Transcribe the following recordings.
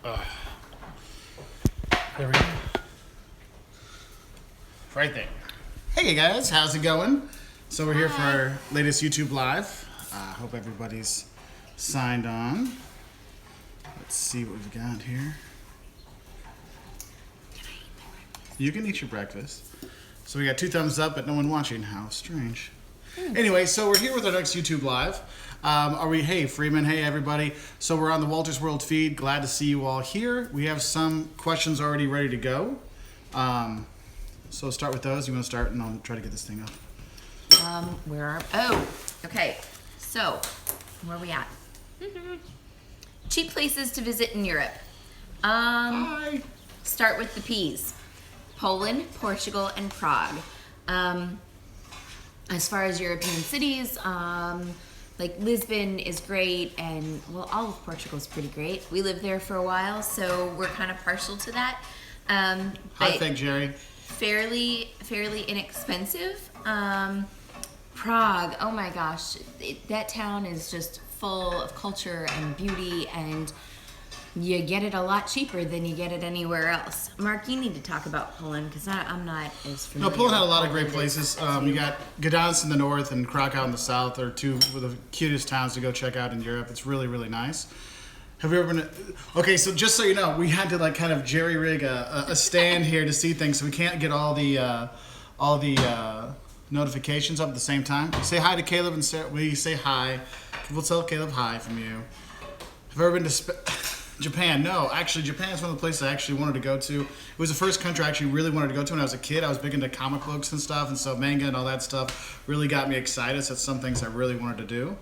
There we go. Right there. Hey guys, how's it going? So we're here for our latest YouTube Live. Hope everybody's signed on. Let's see what we've got here. You can eat your breakfast. So we got 2 thumbs up, but no one watching. How strange. Anyway, so we're here with our next YouTube Live. Hey Freeman, hey everybody. So we're on the Wolters World feed. Glad to see you all here. We have some questions already ready to go. So start with those. You want to start and I'll try to get this thing up. Okay. So, where are we at? Cheap places to visit in Europe. Hi. Start with the P's. Poland, Portugal, and Prague. As far as European cities, like Lisbon is great, and well, all of Portugal is pretty great. We lived there for a while, so we're kind of partial to that. Hi, thank Jerry. Fairly inexpensive. Prague, oh my gosh, that town is just full of culture and beauty, and you get it a lot cheaper than you get it anywhere else. Mark, you need to talk about Poland because I'm not as familiar. No, Poland had a lot of great places. You got Gdansk in the north and Krakow in the south are 2 of the cutest towns to go check out in Europe. It's really, really nice. Have you ever been? Okay, so just so you know, we had to like kind of jerry rig a stand here to see things, so we can't get all the notifications up at the same time. Say hi to Caleb and Sarah. We say hi. We'll tell Caleb hi from you. Have you ever been to Japan? No, actually, Japan is one of the places I actually wanted to go to. It was the first country I actually really wanted to go to when I was a kid. I was big into comic books and stuff, and so manga and all that stuff really got me excited. So that's some things I really wanted to do.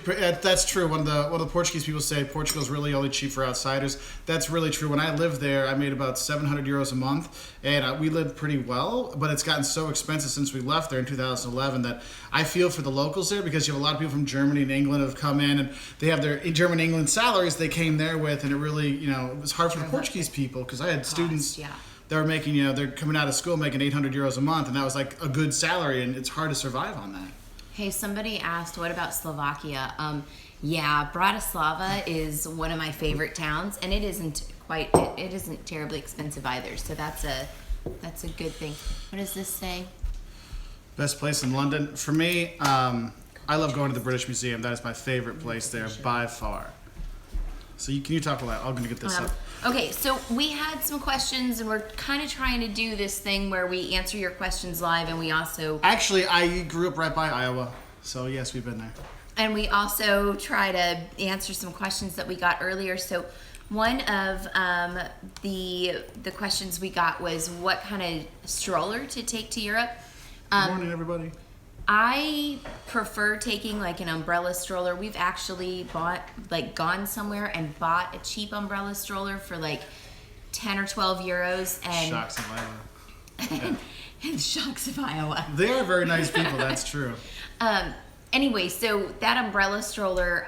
That's true. One of the Portuguese people say Portugal's really only cheap for outsiders. That's really true. When I lived there, I made about 700 euros a month, and we lived pretty well, but it's gotten so expensive since we left there in 2011 that I feel for the locals there, because you have a lot of people from Germany and England have come in, and they have their German England salaries they came there with, and it really, it was hard for the Portuguese people, because I had students that were making, they're coming out of school making 800 euros a month, and that was like a good salary, and it's hard to survive on that. Hey, somebody asked, what about Slovakia? Yeah, Bratislava is one of my favorite towns, and it isn't terribly expensive either. So that's a good thing. What does this say? Best place in London for me. I love going to the British Museum. That is my favorite place there by far. So can you talk a lot? I'm going to get this up. Okay, so we had some questions, and we're kind of trying to do this thing where we answer your questions live, and we also... Actually, I grew up right by Iowa, so yes, we've been there. And we also try to answer some questions that we got earlier. So one of the questions we got was what kind of stroller to take to Europe. Good morning, everybody. I prefer taking like an umbrella stroller. We've actually gone somewhere and bought a cheap umbrella stroller for like 10 or 12 euros. And Shocks of Iowa. Yeah. And Shocks of Iowa. They are very nice people, that's true. Anyway, so that umbrella stroller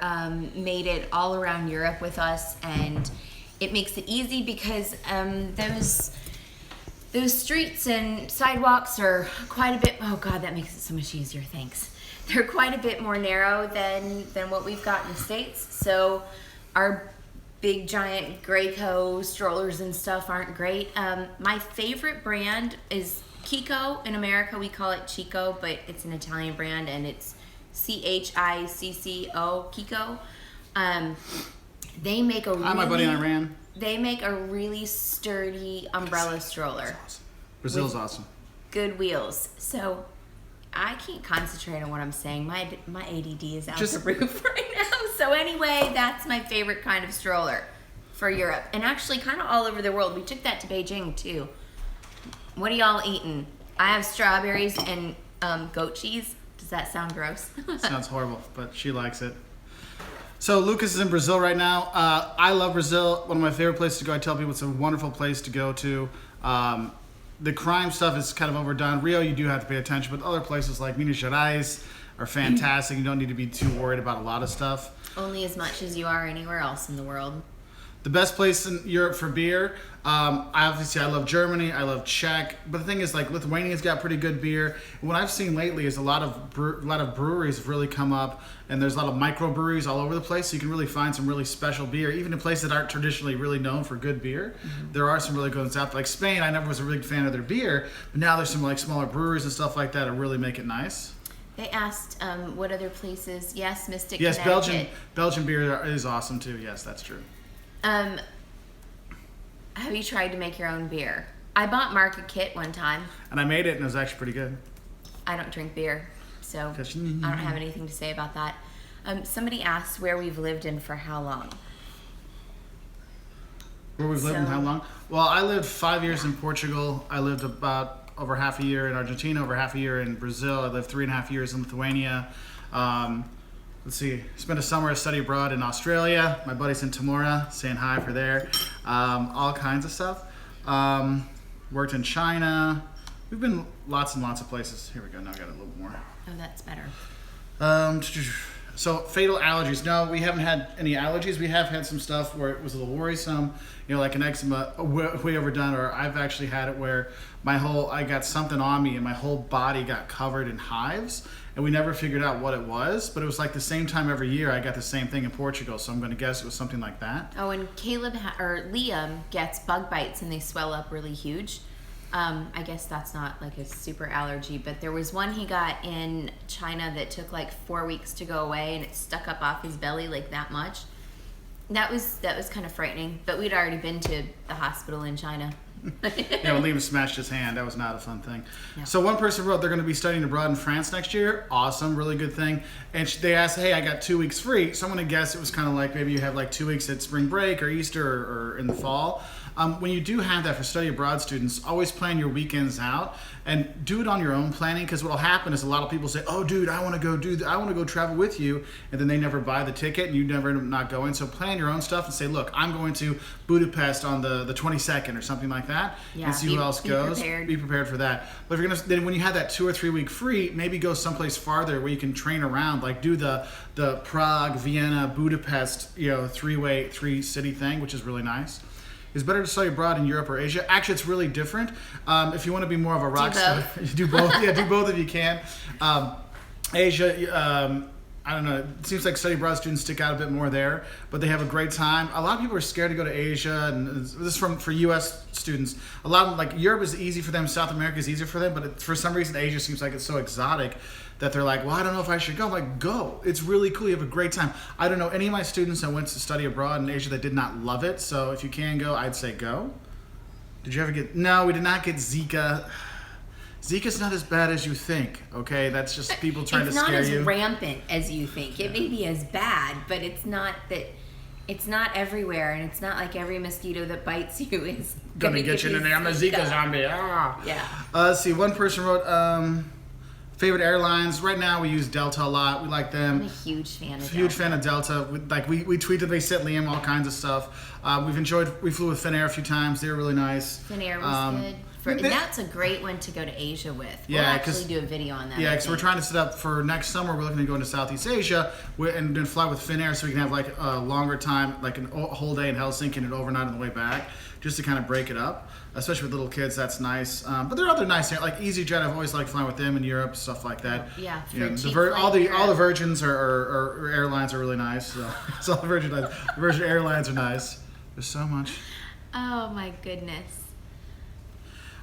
made it all around Europe with us, and it makes it easy because those streets and sidewalks are quite a bit, oh God, that makes it so much easier, thanks. They're quite a bit more narrow than what we've got in the States. So our big giant Graco strollers and stuff aren't great. My favorite brand is Kiko. In America, we call it Chico, but it's an Italian brand, and it's Chicco, Kiko. They make a Hi, my buddy in Iran. They make a really sturdy umbrella stroller. Awesome. Brazil's awesome. Good wheels. So I can't concentrate on what I'm saying. My ADD is out the roof right now. So anyway, that's my favorite kind of stroller for Europe. And actually kind of all over the world. We took that to Beijing too. What are y'all eating? I have strawberries and goat cheese. Does that sound gross? Sounds horrible, but she likes it. So Lucas is in Brazil right now. I love Brazil. One of my favorite places to go. I tell people it's a wonderful place to go to. The crime stuff is kind of overdone. Rio, you do have to pay attention, but other places like Minas Gerais are fantastic. You don't need to be too worried about a lot of stuff. Only as much as you are anywhere else in the world. The best place in Europe for beer, I love Germany, I love Czech, but the thing is, like, Lithuania's got pretty good beer. And what I've seen lately is a lot of breweries have really come up, and there's a lot of microbreweries all over the place, so you can really find some really special beer, even in places that aren't traditionally really known for good beer. There are some really good ones out there. Like Spain, I never was a big fan of their beer, but now there's some like smaller breweries and stuff like that that really make it nice. They asked what other places. Yes, Mystic. Yes, Connecticut. Belgian beer is awesome too. Yes, that's true. Have you tried to make your own beer? I bought Mark a kit one time. And I made it, and it was actually pretty good. I don't drink beer, so I don't have anything to say about that. Somebody asked where we've lived in for how long. Where we've lived in how long? Well, I lived 5 years in Portugal. I lived about over half a year in Argentina, over half a year in Brazil. I lived 3.5 years in Lithuania. Let's see, spent a summer of study abroad in Australia. My buddy's in Timora, saying hi for there. All kinds of stuff. Worked in China. We've been lots and lots of places. Here we go, now I got a little more. Oh, that's better. So fatal allergies. No, we haven't had any allergies. We have had some stuff where it was a little worrisome, like an eczema way overdone, or I've actually had it where I got something on me and my whole body got covered in hives, and we never figured out what it was, but it was like the same time every year I got the same thing in Portugal, so I'm going to guess it was something like that. Oh, and Liam gets bug bites and they swell up really huge. I guess that's not like a super allergy, but there was one he got in China that took like 4 weeks to go away, and it stuck up off his belly like that much. That was kind of frightening, but we'd already been to the hospital in China. Yeah, when Liam smashed his hand, that was not a fun thing. No. So one person wrote they're going to be studying abroad in France next year. Awesome, really good thing. And they asked, hey, I got 2 weeks free. So I'm going to guess it was kind of like maybe you have like 2 weeks at spring break or Easter or in the fall. When you do have that for study abroad students, always plan your weekends out and do it on your own planning, because what will happen is a lot of people say, oh dude, I want to go travel with you, and then they never buy the ticket and you never end up not going. So plan your own stuff and say, look, I'm going to Budapest on the 22nd or something like that, and see who else goes. Be prepared for that. But if you're then when you have that 2 or 3 week free, maybe go someplace farther where you can train around, like do the Prague, Vienna, Budapest, 3 city thing, which is really nice. It's better to study abroad in Europe or Asia. Actually, it's really different. If you want to be more of a rock star, do both. Yeah, do both if you can. Asia, I don't know. It seems like study abroad students stick out a bit more there, but they have a great time. A lot of people are scared to go to Asia, and this is for U.S. students. A lot of like Europe is easy for them, South America is easier for them, but for some reason Asia seems like it's so exotic that they're like, well, I don't know if I should go. I'm like, go. It's really cool. You have a great time. I don't know any of my students that went to study abroad in Asia that did not love it. So if you can go, I'd say go. Did you ever get? No, we did not get Zika. Zika's not as bad as you think, okay? That's just people trying to scare you. It's not as rampant as you think. It may be as bad, but it's not everywhere, and it's not like every mosquito that bites you is gonna get you in there. I'm a Zika zombie. Ah. Yeah. Let's see. One person wrote favorite airlines. Right now we use Delta a lot. We like them. I'm a huge fan of Delta. Huge fan of Delta. We tweeted, they sent Liam all kinds of stuff. We flew with Finnair a few times. They were really nice. Finnair was good. That's a great one to go to Asia with. We'll yeah, actually do a video on that. Yeah, because we're trying to set up for next summer. We're looking to go into Southeast Asia and then fly with Finnair, so we can have like a longer time, like a whole day in Helsinki and an overnight on the way back, just to kind of break it up. Especially with little kids, that's nice. But there are other nice, like EasyJet. I've always liked flying with them in Europe, stuff like that. Yeah, all the Virgins or airlines are really nice. So all the Virgin airlines are nice. There's so much. Oh my goodness.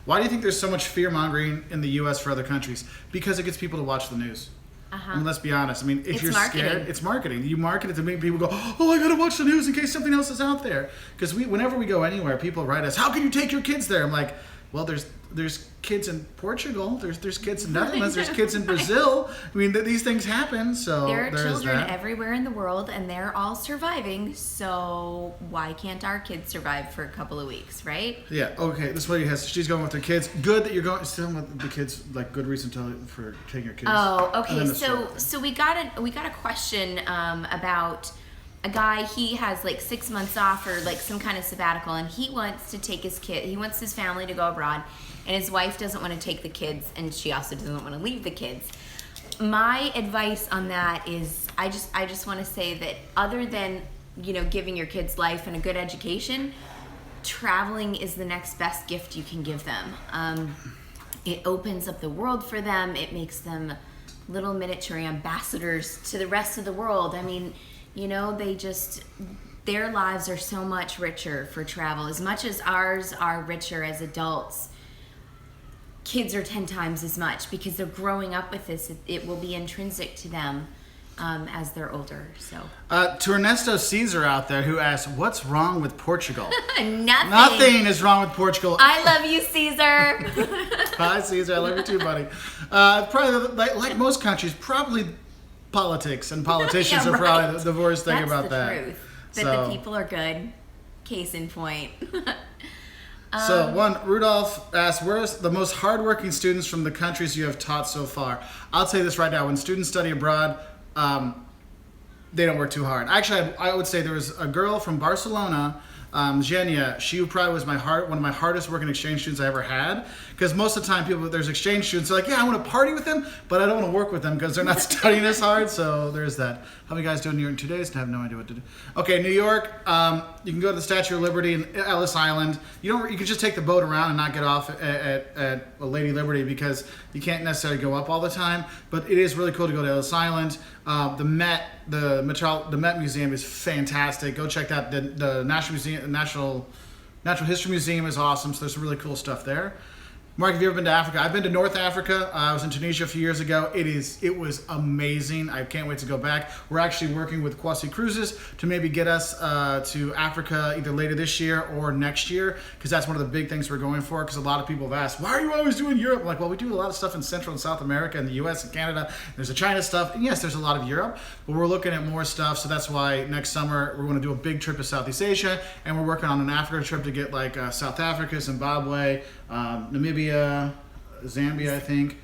Why do you think there's so much fear-mongering in the U.S. for other countries? Because it gets people to watch the news. I mean, let's be honest. I mean, if you're scared, it's marketing. You market it to make people go, oh, I got to watch the news in case something else is out there. Because whenever we go anywhere, people write us, how can you take your kids there? I'm like, well, there's kids in Portugal, there's kids in Netherlands, there's kids in Brazil. I mean, these things happen. So there are children everywhere in the world, and they're all surviving. So why can't our kids survive for a couple of weeks, right? Yeah. Okay. This lady she's going with her kids. Good that you're going still with the kids. Like good reason for taking your kids. Oh, okay. So we got a question about a guy. He has like 6 months off or like some kind of sabbatical, and he wants to take his kid. He wants his family to go abroad, and his wife doesn't want to take the kids, and she also doesn't want to leave the kids. My advice on that is, I just want to say that other than giving your kids life and a good education, traveling is the next best gift you can give them. It opens up the world for them. It makes them little miniature ambassadors to the rest of the world. I mean, their lives are so much richer for travel. As much as ours are richer as adults, kids are 10 times as much because they're growing up with this. It will be intrinsic to them as they're older. So to Ernesto Caesar out there who asks, what's wrong with Portugal? Nothing is wrong with Portugal. I love you, Caesar. Hi, Caesar. I love you too, buddy. Probably, like most countries, probably politics and politicians are probably the worst thing about that. That's the truth. But the people are good. Case in point. So Rudolph asks, where's the most hardworking students from the countries you have taught so far? I'll tell you this right now. When students study abroad, they don't work too hard. Actually, I would say there was a girl from Barcelona, Zhenya. She probably was one of my hardest working exchange students I ever had. Because most of the time, there's exchange students who are like, yeah, I want to party with them, but I don't want to work with them because they're not studying as hard. So there's that. How many guys do in New York in 2 days? I have no idea what to do. Okay, New York. You can go to the Statue of Liberty in Ellis Island. You can just take the boat around and not get off at Lady Liberty because you can't necessarily go up all the time. But it is really cool to go to Ellis Island. The Met Museum is fantastic. Go check that. The Natural History Museum is awesome. So there's some really cool stuff there. Mark, have you ever been to Africa? I've been to North Africa. I was in Tunisia a few years ago. It was amazing. I can't wait to go back. We're actually working with Kwasi Cruises to maybe get us to Africa either later this year or next year, because that's one of the big things we're going for. Because a lot of people have asked, why are you always doing Europe? I'm like, well, we do a lot of stuff in Central and South America and the U.S. and Canada. There's the China stuff. And yes, there's a lot of Europe, but we're looking at more stuff. So that's why next summer we're going to do a big trip to Southeast Asia, and we're working on an Africa trip to get like South Africa, Zimbabwe, Namibia, Zambia, I think.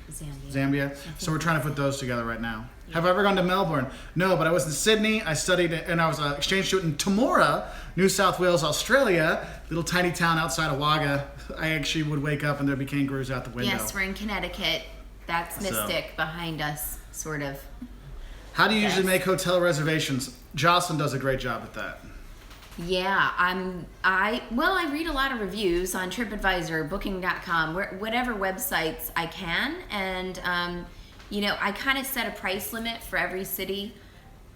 Zambia. So we're trying to put those together right now. Yeah. Have I ever gone to Melbourne? No, but I was in Sydney. I studied and I was an exchange student in Temora, New South Wales, Australia, little tiny town outside of Wagga. I actually would wake up and there'd be kangaroos out the window. Yes, we're in Connecticut. That's Mystic behind us, sort of. How do you usually make hotel reservations? Jocelyn does a great job at that. Yeah, I read a lot of reviews on TripAdvisor, Booking.com, whatever websites I can, and I kind of set a price limit for every city.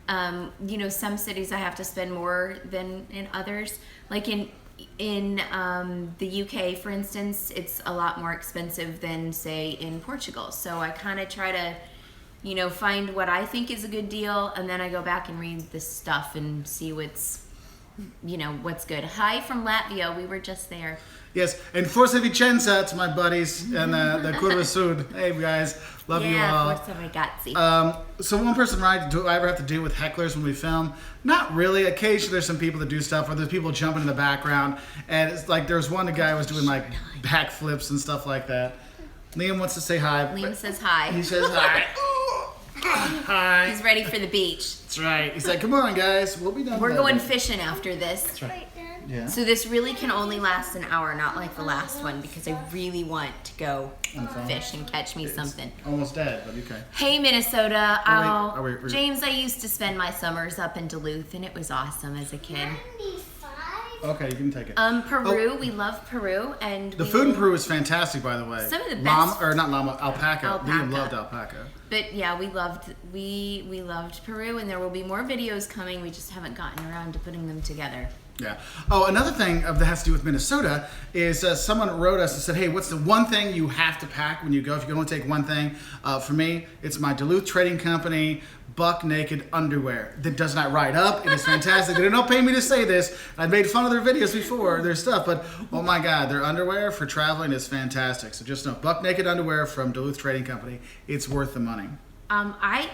Some cities I have to spend more than in others. Like in the UK, for instance, it's a lot more expensive than say in Portugal. So I kind of try to, find what I think is a good deal, and then I go back and read the stuff and see what's good. Hi from Latvia. We were just there. Yes, and Forza Vicenza to my buddies and the Curva Sud. Hey guys, love you all. Yeah, Forza Ragazzi. So one person, right? Do I ever have to deal with hecklers when we film? Not really. Occasionally there's some people that do stuff, or there's people jumping in the background, and it's like there was one guy was doing like backflips and stuff like that. Liam wants to say hi. Liam says hi. He says hi. Hi. He's ready for the beach. That's right. He's like, come on, guys. We'll be done. We're going fishing after this. That's right. Yeah. So this really can only last an hour, not like the last one, because I really want to go fish and catch me something. Almost dead, but okay. Hey, Minnesota. Wait. James, I used to spend my summers up in Duluth, and it was awesome as a kid. Okay, you can take it. Peru. We love Peru, and the food in Peru is fantastic, by the way. Some of the best. Alpaca. Liam loved alpaca. But yeah, we loved Peru, and there will be more videos coming. We just haven't gotten around to putting them together. Yeah. Oh, another thing that has to do with Minnesota is someone wrote us and said, hey, what's the one thing you have to pack when you go? If you can only take one thing. For me, it's my Duluth Trading Company buck naked underwear that does not ride up. It is fantastic. They did not pay me to say this. I made fun of their videos before, their stuff, but oh my God, their underwear for traveling is fantastic. So just know, buck naked underwear from Duluth Trading Company. It's worth the money. I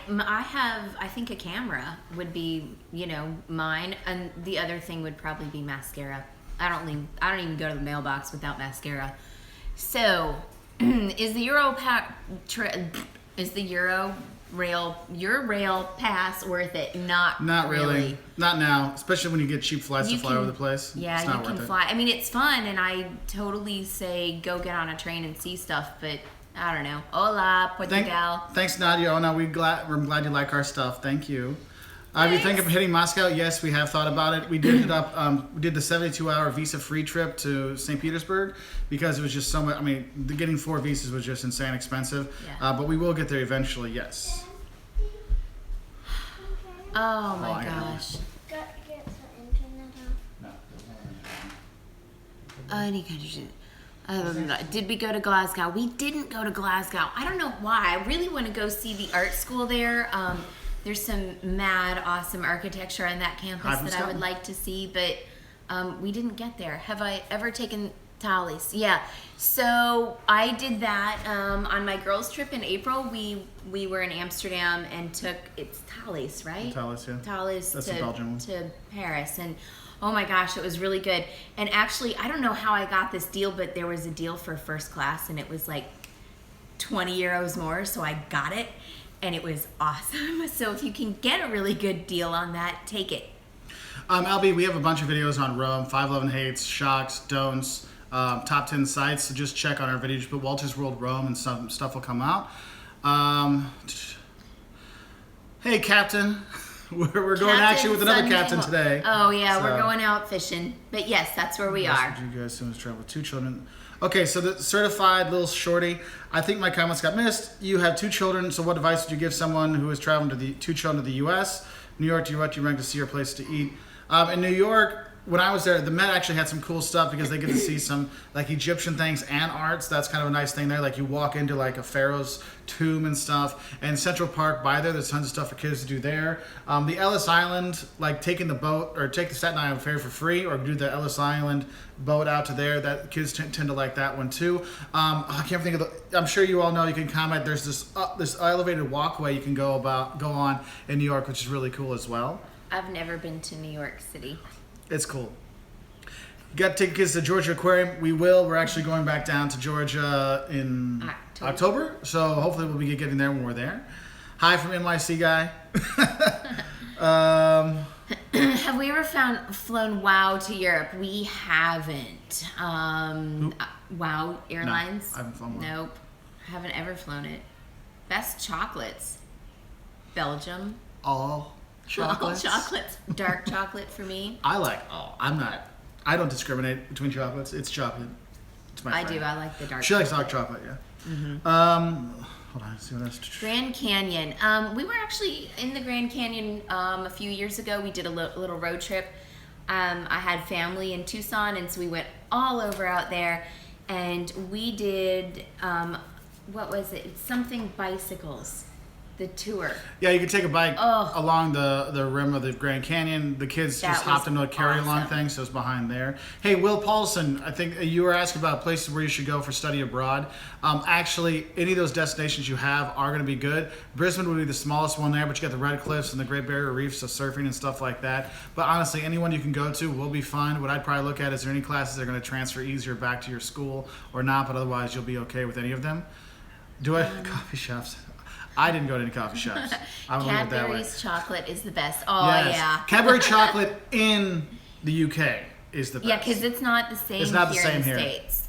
think a camera would be, mine, and the other thing would probably be mascara. I don't even go to the mailbox without mascara. So, is the Eurail pass worth it? Not really. Not now, especially when you get cheap flights to fly over the place. Yeah, it's not you can worth fly. I mean, it's fun, and I totally say go get on a train and see stuff, but I don't know. Hola, Portugal. Thanks, Nadia. Oh, no, we're glad you like our stuff. Thank you. If you think of hitting Moscow, yes, we have thought about it. We did it up. We did the 72-hour visa-free trip to St. Petersburg because it was just so much. I mean, getting 4 visas was just insane expensive. Yeah. But we will get there eventually. Yes. Oh my gosh. Get the internet off. Any country. Did we go to Glasgow? We didn't go to Glasgow. I don't know why. I really want to go see the art school there. There's some mad, awesome architecture on that campus that I would like to see, but we didn't get there. Have I ever taken Tallies? Yeah. So I did that on my girls' trip in April. We were in Amsterdam and took Tallies, right? Tallies, yeah. Tallies That's the Belgian one. to Paris, and oh my gosh, it was really good. And actually, I don't know how I got this deal, but there was a deal for first class, and it was like 20 euros more, so I got it, and it was awesome. So if you can get a really good deal on that, take it. Albie, we have a bunch of videos on Rome, 511 hates, shocks, don'ts, top 10 sites. So just check on our videos. But Wolters World Rome and some stuff will come out. Hey, Captain. We're going actually with another captain today. Oh yeah, we're going out fishing. But yes, that's where we are. You guys soon as travel with 2 children. Okay, so the certified little shorty. I think my comments got missed. You have 2 children, so what advice would you give someone who is traveling to 2 children to the U.S., New York, to what you rank to see your place to eat? In New York, when I was there, the Met actually had some cool stuff because they get to see some like Egyptian things and arts. That's kind of a nice thing there. Like you walk into like a pharaoh's tomb and stuff. And Central Park by there's tons of stuff for kids to do there. The Ellis Island, like taking the boat or take the Staten Island ferry for free, or do the Ellis Island boat out to there. That kids tend to like that one too. I can't think of I'm sure you all know. You can comment. There's this elevated walkway you can go on in New York, which is really cool as well. I've never been to New York City. It's cool. You got to take kids to Georgia Aquarium. We will. We're actually going back down to Georgia in October. So hopefully we'll be getting there when we're there. Hi from NYC guy. Have we ever flown WOW to Europe? We haven't. WOW Airlines? No, I haven't flown one. Nope. Haven't ever flown it. Best chocolates. Belgium. All chocolates. All chocolates. Dark chocolate for me. I don't discriminate between chocolates. It's chocolate. It's my friend. I do. I like the dark She likes chocolate. dark chocolate, yeah. Mm-hmm. Hold on, let's see what else. Grand Canyon. We were actually in the Grand Canyon a few years ago. We did a little road trip. I had family in Tucson, and so we went all over out there. And we did, what was it? It's something bicycles. The tour. Yeah, you could take a bike along the rim of the Grand Canyon. The kids just hopped into a carry-along thing, so it's behind there. Hey, Will Paulson, I think you were asking about places where you should go for study abroad. Actually, any of those destinations you have are going to be good. Brisbane would be the smallest one there, but you got the Red Cliffs and the Great Barrier Reef, so surfing and stuff like that. But honestly, anyone you can go to will be fine. What I'd probably look at is there any classes that are going to transfer easier back to your school or not, but otherwise you'll be okay with any of them. Coffee shops. I didn't go to any coffee shops. Cadbury's chocolate is the best. Oh, yes. Yeah. Cadbury chocolate in the UK is the best. Yeah, because it's not the same It's not the here same in the here. States.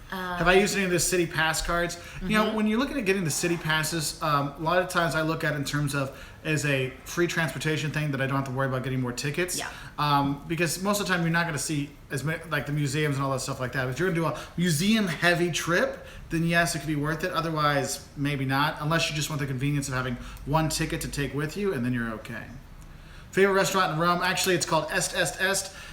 Have I used any of the city pass cards? Mm-hmm. You know, when you're looking at getting the city passes, a lot of times I look at it in terms of as a free transportation thing that I don't have to worry about getting more tickets. Yeah. Because most of the time you're not going to see as many, like the museums and all that stuff like that. If you're going to do a museum-heavy trip, then yes, it could be worth it. Otherwise, maybe not, unless you just want the convenience of having one ticket to take with you, and then you're okay. Favorite restaurant in Rome? Actually, it's called Est.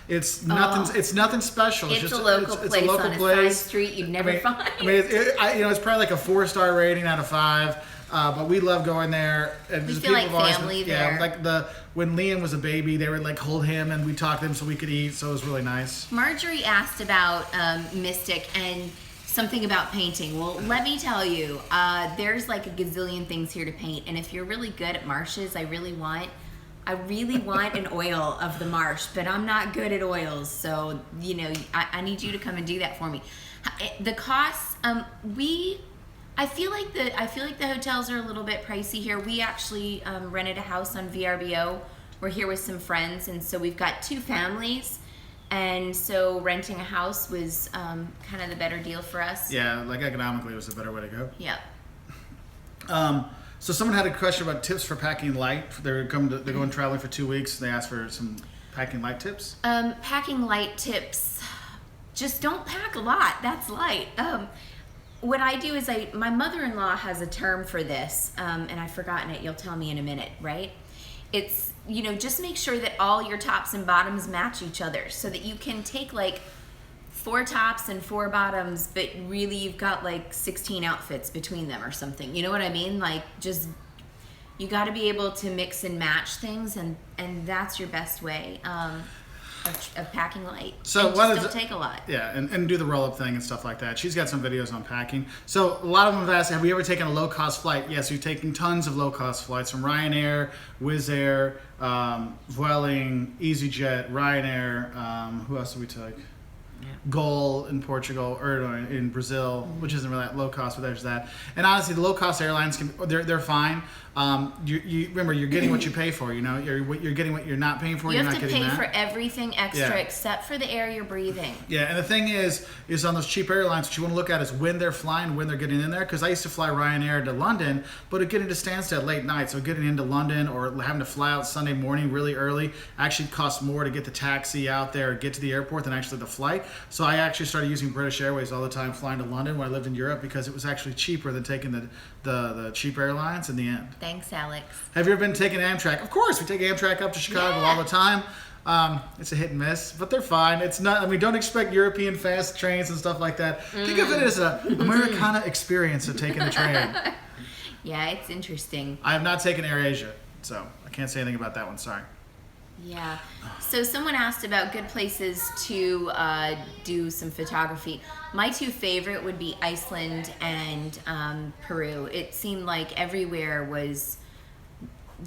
It's nothing. It's nothing special. It's just a local place on a side street you'd never find. It's probably like a 4-star rating out of 5. But we love going there. And we feel like family there. Yeah, like when Liam was a baby, they would like hold him and we talked to him so we could eat. So it was really nice. Marjorie asked about Mystic and something about painting. Well, let me tell you, there's like a gazillion things here to paint. And if you're really good at marshes, I really want an oil of the marsh, but I'm not good at oils. So, I need you to come and do that for me. The costs, I feel like the hotels are a little bit pricey here. We actually rented a house on VRBO. We're here with some friends, and so we've got 2 families. And so renting a house was kind of the better deal for us. Yeah, like economically it was a better way to go. Yeah. So someone had a question about tips for packing light. They're going traveling for 2 weeks. They asked for some packing light tips. Packing light tips. Just don't pack a lot. That's light. What I do is my mother-in-law has a term for this, and I've forgotten it. You'll tell me in a minute, right? It's, just make sure that all your tops and bottoms match each other so that you can take like 4 tops and 4 bottoms, but really you've got like 16 outfits between them or something. You know what I mean? Like, just, you got to be able to mix and match things, and that's your best way of packing light. So and what just is don't take a lot. Yeah, and do the roll-up thing and stuff like that. She's got some videos on packing. So a lot of them have asked, have we ever taken a low-cost flight? Yes, we've taken tons of low-cost flights from Ryanair, Wizz Air, Vueling, EasyJet, Ryanair. Who else did we take? Gol in Portugal or in Brazil, which isn't really that low cost, but there's that. And honestly, the low cost airlines they're fine. You remember, you're getting what you pay for. You're getting what you're not paying for. You You're have not to getting pay that. for everything extra except for the air you're breathing. Yeah, and the thing is on those cheap airlines, what you want to look at is when they're flying, when they're getting in there. Because I used to fly Ryanair to London, but it getting to Stansted late night, so getting into London or having to fly out Sunday morning really early actually costs more to get the taxi out there or get to the airport than actually the flight. So I actually started using British Airways all the time flying to London when I lived in Europe because it was actually cheaper than taking the cheap airlines in the end. Thanks, Alex. Have you ever been taking Amtrak? Of course, we take Amtrak up to Chicago all the time. It's a hit and miss, but they're fine. It's not. I mean, don't expect European fast trains and stuff like that. Think of it as an Americana experience of taking a train. Yeah, it's interesting. I have not taken AirAsia, so I can't say anything about that one. Sorry. Yeah. So someone asked about good places to do some photography. My 2 favorite would be Iceland and Peru. It seemed like everywhere was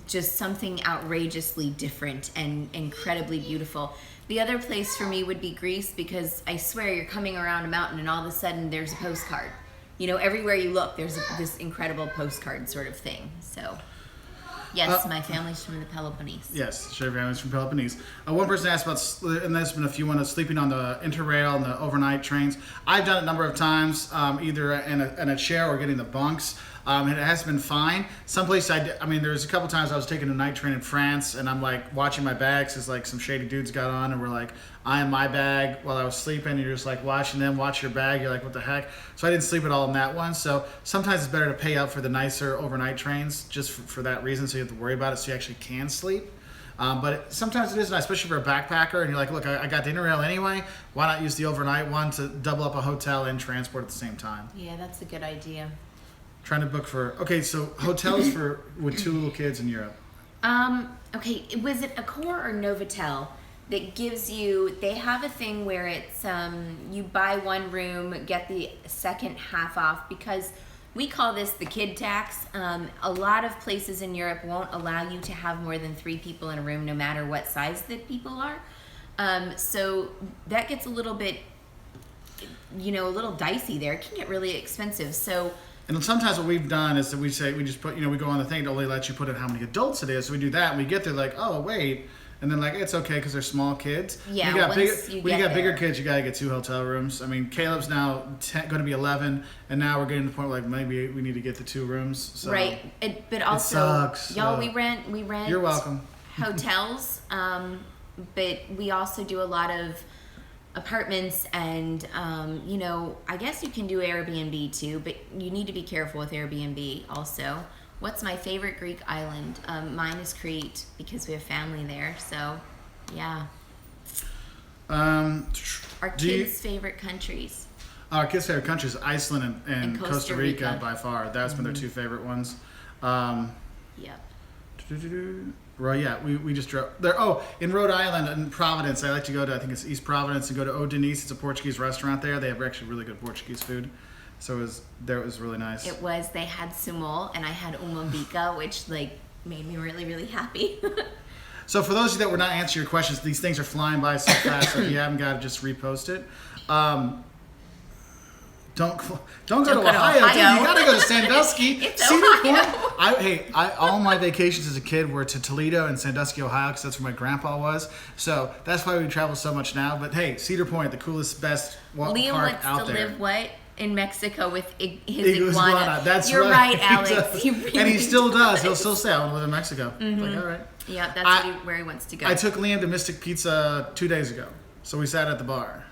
just something outrageously different and incredibly beautiful. The other place for me would be Greece, because I swear you're coming around a mountain and all of a sudden there's a postcard. Everywhere you look, there's this incredible postcard sort of thing. So, yes, my family's from the Peloponnese. Yes, sure, family's from Peloponnese. One person asked about, and there's been a few ones, sleeping on the Interrail and the overnight trains. I've done it a number of times, either in a chair or getting the bunks. And it has been fine. Some places there's a couple times I was taking a night train in France, and I'm like watching my bags as like some shady dudes got on and were like eyeing my bag while I was sleeping. And you're just like watching them watch your bag. You're like, what the heck? So I didn't sleep at all in that one. So sometimes it's better to pay up for the nicer overnight trains just for that reason, so you have to worry about it, so you actually can sleep. But sometimes it is nice, especially for a backpacker, and you're like, look, I got the Interrail anyway. Why not use the overnight one to double up a hotel and transport at the same time? Yeah, that's a good idea. Trying to book so hotels with 2 little kids in Europe. Okay, was it Accor or Novotel that gives you? They have a thing where it's you buy 1 room, get the second half off, because we call this the kid tax. A lot of places in Europe won't allow you to have more than 3 people in a room, no matter what size the people are. So that gets a little bit, a little dicey there. It can get really expensive. So. And sometimes what we've done is that we just put, we go on the thing, it only lets you put in how many adults it is. So we do that, and we get there like, oh, wait. And then like, it's okay because they're small kids. Yeah, when you got bigger kids, you got to get 2 hotel rooms. I mean, Caleb's now going to be 11, and now we're getting to the point where like maybe we need to get the 2 rooms. So right. But also, sucks. y'all, we rent You're welcome. hotels, but we also do a lot of apartments, and I guess you can do Airbnb too, but you need to be careful with Airbnb also. What's my favorite Greek island? Mine is Crete, because we have family there. So yeah. Our kids' favorite countries. Our kids' favorite countries, Iceland and Costa Rica by far. That's been their 2 favorite ones. Yep. Well, yeah, we just drove there. Oh, in Rhode Island and Providence, I like to go to, I think it's East Providence, and go to O Denise. It's a Portuguese restaurant there. They have actually really good Portuguese food. So it was really nice. It was. They had sumo, and I had umambica, which made me really, really happy. So for those of you that were not answering your questions, these things are flying by so fast. So if you haven't got to just repost it. Don't go to Ohio. Dude, you gotta go to Sandusky. It's Cedar Ohio. Point. All my vacations as a kid were to Toledo and Sandusky, Ohio, because that's where my grandpa was. So that's why we travel so much now. But hey, Cedar Point, the coolest, best park Liam out wants to there. live what? in Mexico with his iguana. iguana. That's You're right, Alex. He really and he still does. He'll still say, I want to live in Mexico. Like, all right. Yeah, that's where he wants to go. I took Liam to Mystic Pizza 2 days ago. So we sat at the bar.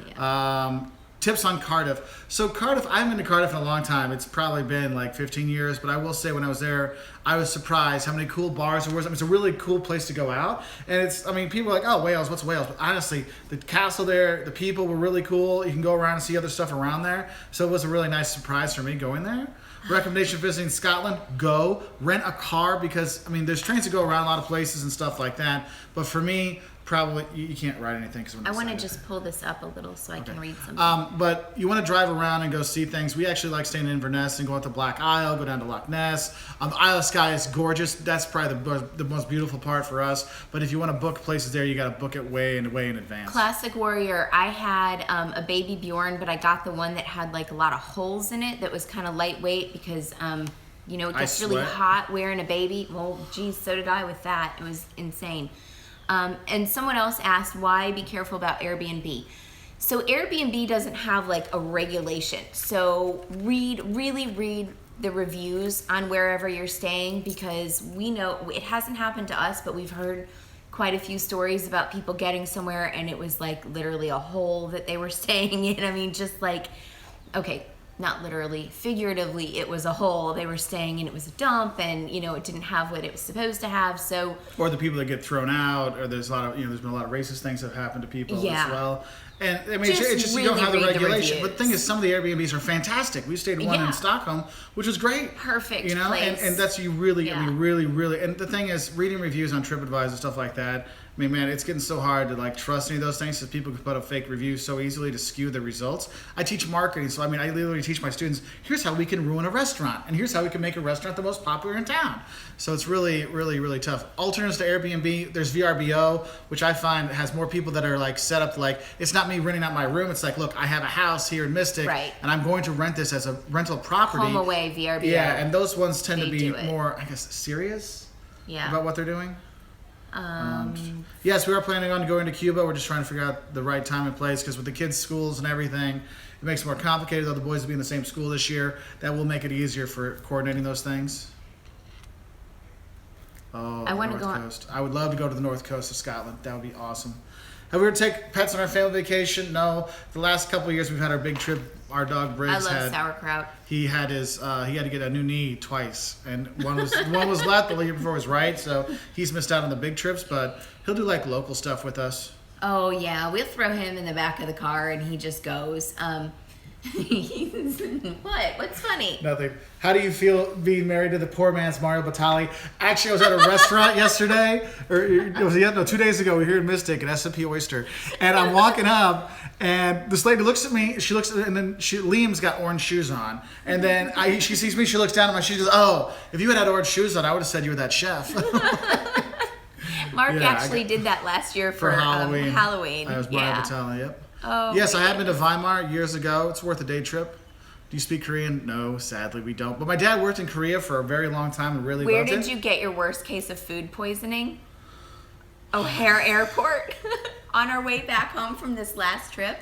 Yeah. Tips on Cardiff. So Cardiff, I haven't been to Cardiff in a long time. It's probably been like 15 years, but I will say when I was there, I was surprised how many cool bars there was. I mean, it's a really cool place to go out. And it's, I mean, people are like, oh, Wales, what's Wales? But honestly, the castle there, the people were really cool. You can go around and see other stuff around there. So it was a really nice surprise for me going there. Recommendation visiting Scotland, go. Rent a car because, I mean, there's trains that go around a lot of places and stuff like that. But for me, probably you can't ride anything. I want to just pull this up a little so I can read something. But you want to drive around and go see things. We actually like staying in Inverness and go out to Black Isle, go down to Loch Ness. The Isle of Skye is gorgeous. That's probably the most beautiful part for us. But if you want to book places there, you got to book it way in advance. Classic Warrior. I had a baby Bjorn, but I got the one that had like a lot of holes in it that was kind of lightweight because you know, it gets really hot wearing a baby. Well, geez, so did I with that. It was insane. And someone else asked why be careful about Airbnb. So Airbnb doesn't have like a regulation. So really read the reviews on wherever you're staying because we know it hasn't happened to us, but we've heard quite a few stories about people getting somewhere and it was like literally a hole that they were staying in. I mean, just like, okay, not literally, figuratively, it was a hole. They were staying in, it was a dump, and you know it didn't have what it was supposed to have. So, or the people that get thrown out, or there's a lot of there's been a lot of racist things that have happened to people as well. And I mean, it's just really you don't have the regulation. But the thing is, some of the Airbnbs are fantastic. We stayed in one in Stockholm, which was great. Perfect, place. And that's you really, I mean, really. And the thing is, reading reviews on TripAdvisor stuff like that. I mean, man, it's getting so hard to like trust any of those things because people can put up fake reviews so easily to skew the results. I teach marketing, so I mean, I literally teach my students, here's how we can ruin a restaurant, and here's how we can make a restaurant the most popular in town. So it's really tough. Alternatives to Airbnb, there's VRBO, which I find has more people that are like set up like, it's not me renting out my room. It's like, look, I have a house here in Mystic, and I'm going to rent this as a rental property. Home away, VRBO. Yeah, and those ones tend to be more, I guess, serious about what they're doing. Yes, we are planning on going to Cuba. We're just trying to figure out the right time and place because with the kids' schools and everything, it makes it more complicated. Though the boys will be in the same school this year, that will make it easier for coordinating those things. Oh, I want to go coast. I would love to go to the north coast of Scotland. That would be awesome. Have we ever take pets on our family vacation? No. The last couple of years we've had our big trip. Our dog Briggs had sauerkraut. He had his he had to get a new knee twice, and one was left the year before was right. So he's missed out on the big trips, but he'll do like local stuff with us. Oh yeah, we'll throw him in the back of the car and he just goes. What? What's funny? Nothing. How do you feel being married to the poor man's Mario Batali? Actually, I was at a restaurant yesterday, or it was 2 days ago. We were here in Mystic at S&P Oyster, and I'm walking up, and this lady looks at me. She looks, and then Liam's got orange shoes on, and then she sees me. She looks down at my shoes. She goes, "Oh, if you had orange shoes on, I would have said you were that chef." Mark actually did that last year for Halloween. I was Mario Batali. Yep. Oh, yes, I had been to Weimar years ago. It's worth a day trip. Do you speak Korean? No, sadly we don't. But my dad worked in Korea for a very long time and really loved it. Where did you get your worst case of food poisoning? O'Hare Airport. On our way back home from this last trip.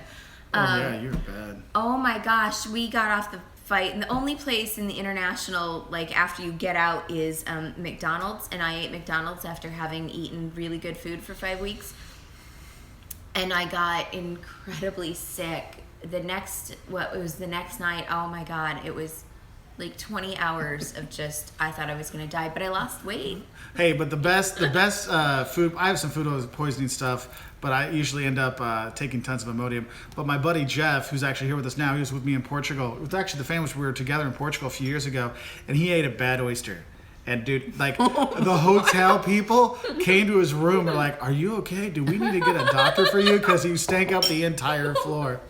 Yeah, you were bad. Oh my gosh, we got off the flight, and the only place in the international, like after you get out, is McDonald's. And I ate McDonald's after having eaten really good food for 5 weeks. And I got incredibly sick. The next night, oh my God, it was like 20 hours of just, I thought I was going to die, but I lost weight. Hey, but the best food, I have some food poisoning stuff, but I usually end up taking tons of Imodium. But my buddy Jeff, who's actually here with us now, he was with me in Portugal. It was actually the famous, we were together in Portugal a few years ago, and he ate a bad oyster. And dude, like the hotel people came to his room and were like, "Are you okay? Do we need to get a doctor for you? Because you stank up the entire floor."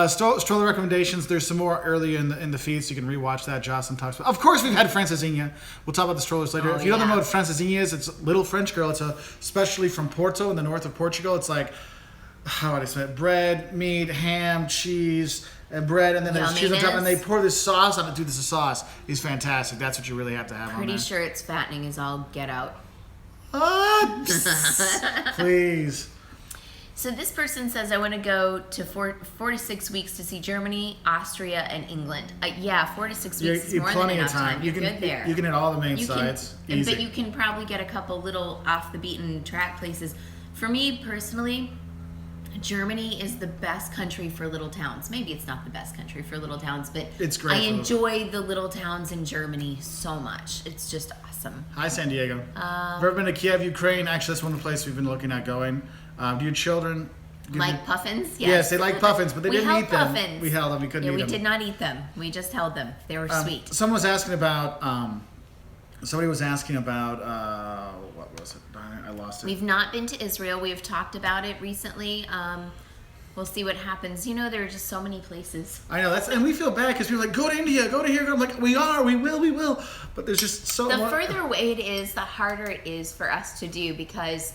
Stroller recommendations. There's some more early in the feed, so you can rewatch that. Jocelyn talks about. Of course, we've had Francesinha. We'll talk about the strollers later. If you don't know what Francesinha is, it's a little French girl. It's especially from Porto in the north of Portugal. It's like, how would I say it? Bread, meat, ham, cheese. And bread, and then there's cheese on top, and they pour this sauce on it. Dude, this sauce is fantastic. That's what you really have to have on there. Pretty sure it's fattening as all get out. Please. So this person says, I want to go to 4 to 6 weeks to see Germany, Austria, and England. Yeah, 4 to 6 weeks is more than plenty of enough time. time. You You're can good there. You can hit all the main You sites. can, Easy. but you can probably get a couple little off the beaten track places. For me personally, Germany is the best country for little towns. Maybe it's not the best country for little towns, but It's great I for enjoy the little towns in Germany so much. It's just awesome. Hi, San Diego. Have you ever been to Kiev, Ukraine? Actually, that's one of the places we've been looking at going. Do your children Like puffins? Yes, they like puffins, but they didn't eat them. Puffins. We held them. We couldn't eat them. We did not eat them. We just held them. They were sweet. Someone was asking about. Somebody was asking about. What was it? I lost it. We've not been to Israel. We have talked about it recently. We'll see what happens. You know, there are just so many places. I know and we feel bad because we're like, go to India, go to here. I'm like, we will. But there's just so The much. further away it is, the harder it is for us to do because,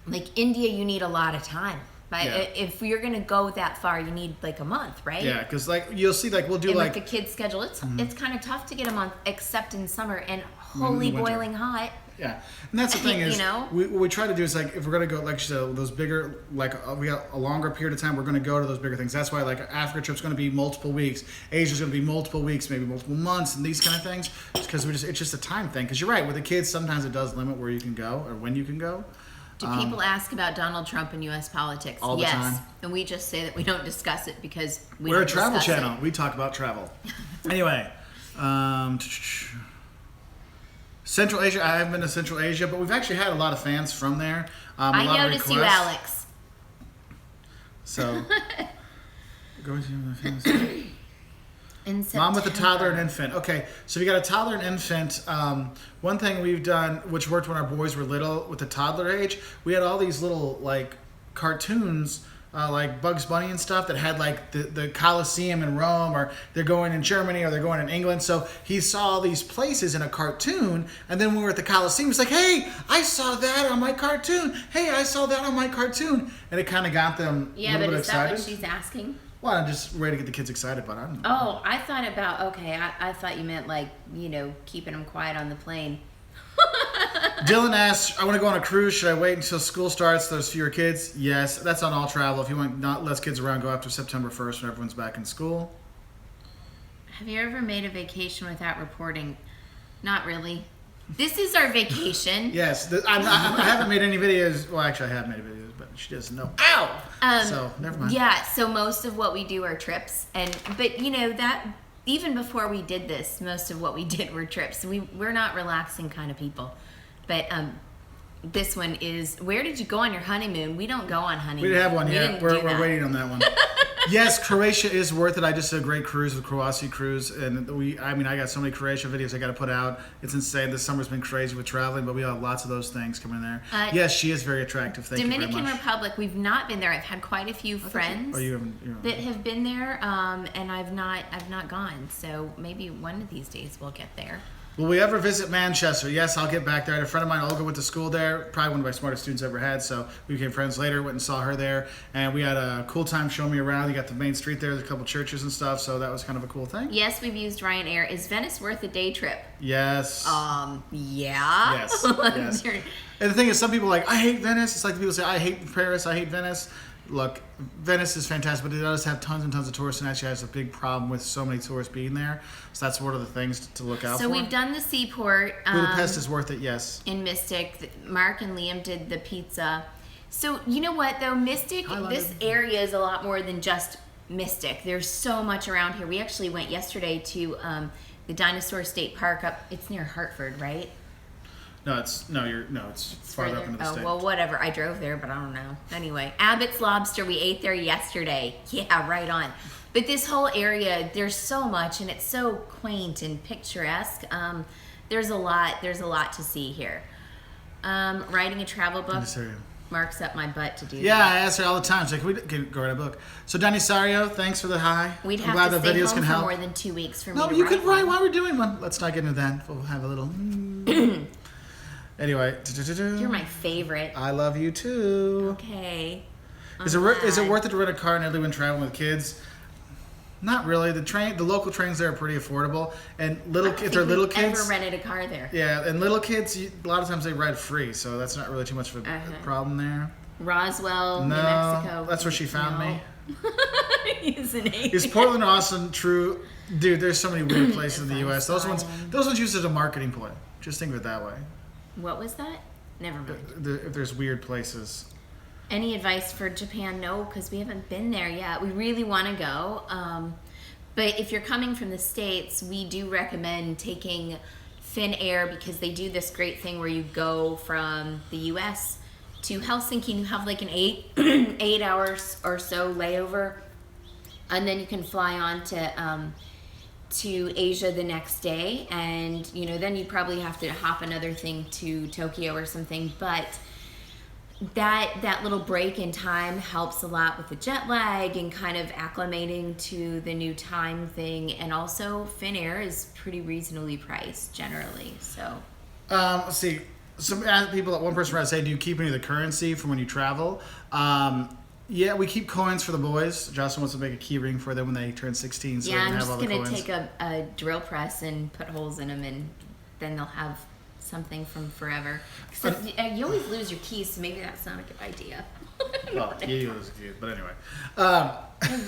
like India, you need a lot of time. Right? Yeah. If you're gonna go that far, you need like a month, right? Yeah, because like you'll see, like we'll do And like with the kids' schedule, it's kind of tough to get a month, except in summer and in holy the winter. boiling hot. Yeah, and that's the thing is, You know? what we try to do is like if we're gonna go like you said, those bigger we got a longer period of time, we're gonna go to those bigger things. That's why like Africa trip's gonna be multiple weeks, Asia's gonna be multiple weeks, maybe multiple months, and these kind of things, because it's just a time thing. Because you're right, with the kids, sometimes it does limit where you can go or when you can go. Do people ask about Donald Trump and U.S. politics? All the yes. time. And we just say that we don't discuss it because We're a don't travel discuss channel. it. We talk about travel. Anyway, Central Asia. I haven't been to Central Asia, but we've actually had a lot of fans from there. I lot of noticed you, requests. Alex. So, going to In Mom with a September. toddler and infant. Okay, so we got a toddler and infant. One thing we've done, which worked when our boys were little, with the toddler age, we had all these little like cartoons, like Bugs Bunny and stuff, that had like the Colosseum in Rome, or they're going in Germany, or they're going in England. So he saw all these places in a cartoon, and then when we were at the Colosseum, he's like, "Hey, I saw that on my cartoon. Hey, I saw that on my cartoon," and it kind of got them a Yeah, little but bit is that excited. what she's asking? Well, I'm just ready to get the kids excited, but I don't know. Oh, I thought about, okay, I thought you meant like, you know, keeping them quiet on the plane. Dylan asks, I want to go on a cruise. Should I wait until school starts? There's fewer kids. Yes, that's on all travel. If you want not less kids around, go after September 1st when everyone's back in school. Have you ever made a vacation without reporting? Not really. This is our vacation. Yes, I haven't made any videos. Well, actually, I have made videos, but she doesn't know. Ow! So, never mind. Yeah, so most of what we do are trips. But, you know, that even before we did this, most of what we did were trips. We're not relaxing kind of people. But this one is, where did you go on your honeymoon? We don't go on honeymoon. We didn't have one yet. didn't We're do that. waiting on that one. Yes, Croatia is worth it. I just did a great cruise with Croatia Cruise, and I got so many Croatia videos I got to put out. It's insane. This summer's been crazy with traveling, but we have lots of those things coming there. Yes, she is very attractive. Thank you very Dominican much. Republic, we've not been there. I've had quite a few friends Oh, you haven't. that have been there, and I've not gone. So maybe one of these days we'll get there. Will we ever visit Manchester? Yes, I'll get back there. I had a friend of mine, Olga, went to school there. Probably one of my smartest students I ever had. So we became friends later. Went and saw her there, and we had a cool time showing me around. You got the main street there. There's a couple churches and stuff. So that was kind of a cool thing. Yes, we've used Ryanair. Is Venice worth a day trip? Yes. Yeah. Yes. Yes. And the thing is, some people are like, I hate Venice. It's like people say, I hate Paris. I hate Venice. Look, Venice is fantastic, but it does have tons and tons of tourists, and actually has a big problem with so many tourists being there. So that's one of the things to look out for. So we've done the seaport. Budapest is worth it, yes. In Mystic. Mark and Liam did the pizza. So you know what though, Mystic, Hi, this London. area is a lot more than just Mystic. There's so much around here. We actually went yesterday to the Dinosaur State Park up. It's near Hartford, right? No, it's farther up into the state. Well, whatever. I drove there, but I don't know. Anyway, Abbott's Lobster. We ate there yesterday. Yeah, right on. But this whole area, there's so much, and it's so quaint and picturesque. There's a lot to see here. Writing a travel book. This area. Mark's up my butt to do Yeah, that. I ask her all the time. She's like, can go write a book. So, Danny Sario, thanks for the hi. We'd I'm have glad to the stay videos home can for help. more than 2 weeks for me No, to you write could write one. while we're doing one. Let's not get into that. We'll have a little. Anyway. You're my favorite. I love you too. Okay. Is it worth it to rent a car in Italy when traveling with kids? Not really. The local trains there are pretty affordable, and if they're little kids. Ever rented a car there? Yeah, and little kids, a lot of times they ride free, so that's not really too much of a problem there. Roswell, No, New Mexico. that's where she found me. He's an alien. Is Portland, Austin true? Dude, there's so many weird places in the U.S. Those ones used as a marketing ploy. Just think of it that way. What was that? Never mind. If there's weird places. Any advice for Japan? No, because we haven't been there yet. We really want to go. But if you're coming from the States, we do recommend taking Finnair because they do this great thing where you go from the U.S. to Helsinki and you have like an 8 hours or so layover, and then you can fly on to Asia the next day, and then you probably have to hop another thing to Tokyo or something, but that little break in time helps a lot with the jet lag and kind of acclimating to the new time thing. And also Finnair is pretty reasonably priced generally. So let's see. Some people, one person tried to say, do you keep any of the currency from when you travel? Yeah, we keep coins for the boys. Jocelyn wants to make a key ring for them when they turn 16, so they can have all the coins. I'm just going to take a drill press and put holes in them, and then they'll have something from forever. Except you always lose your keys, so maybe that's not a good idea. Well, you lose keys, but anyway. No,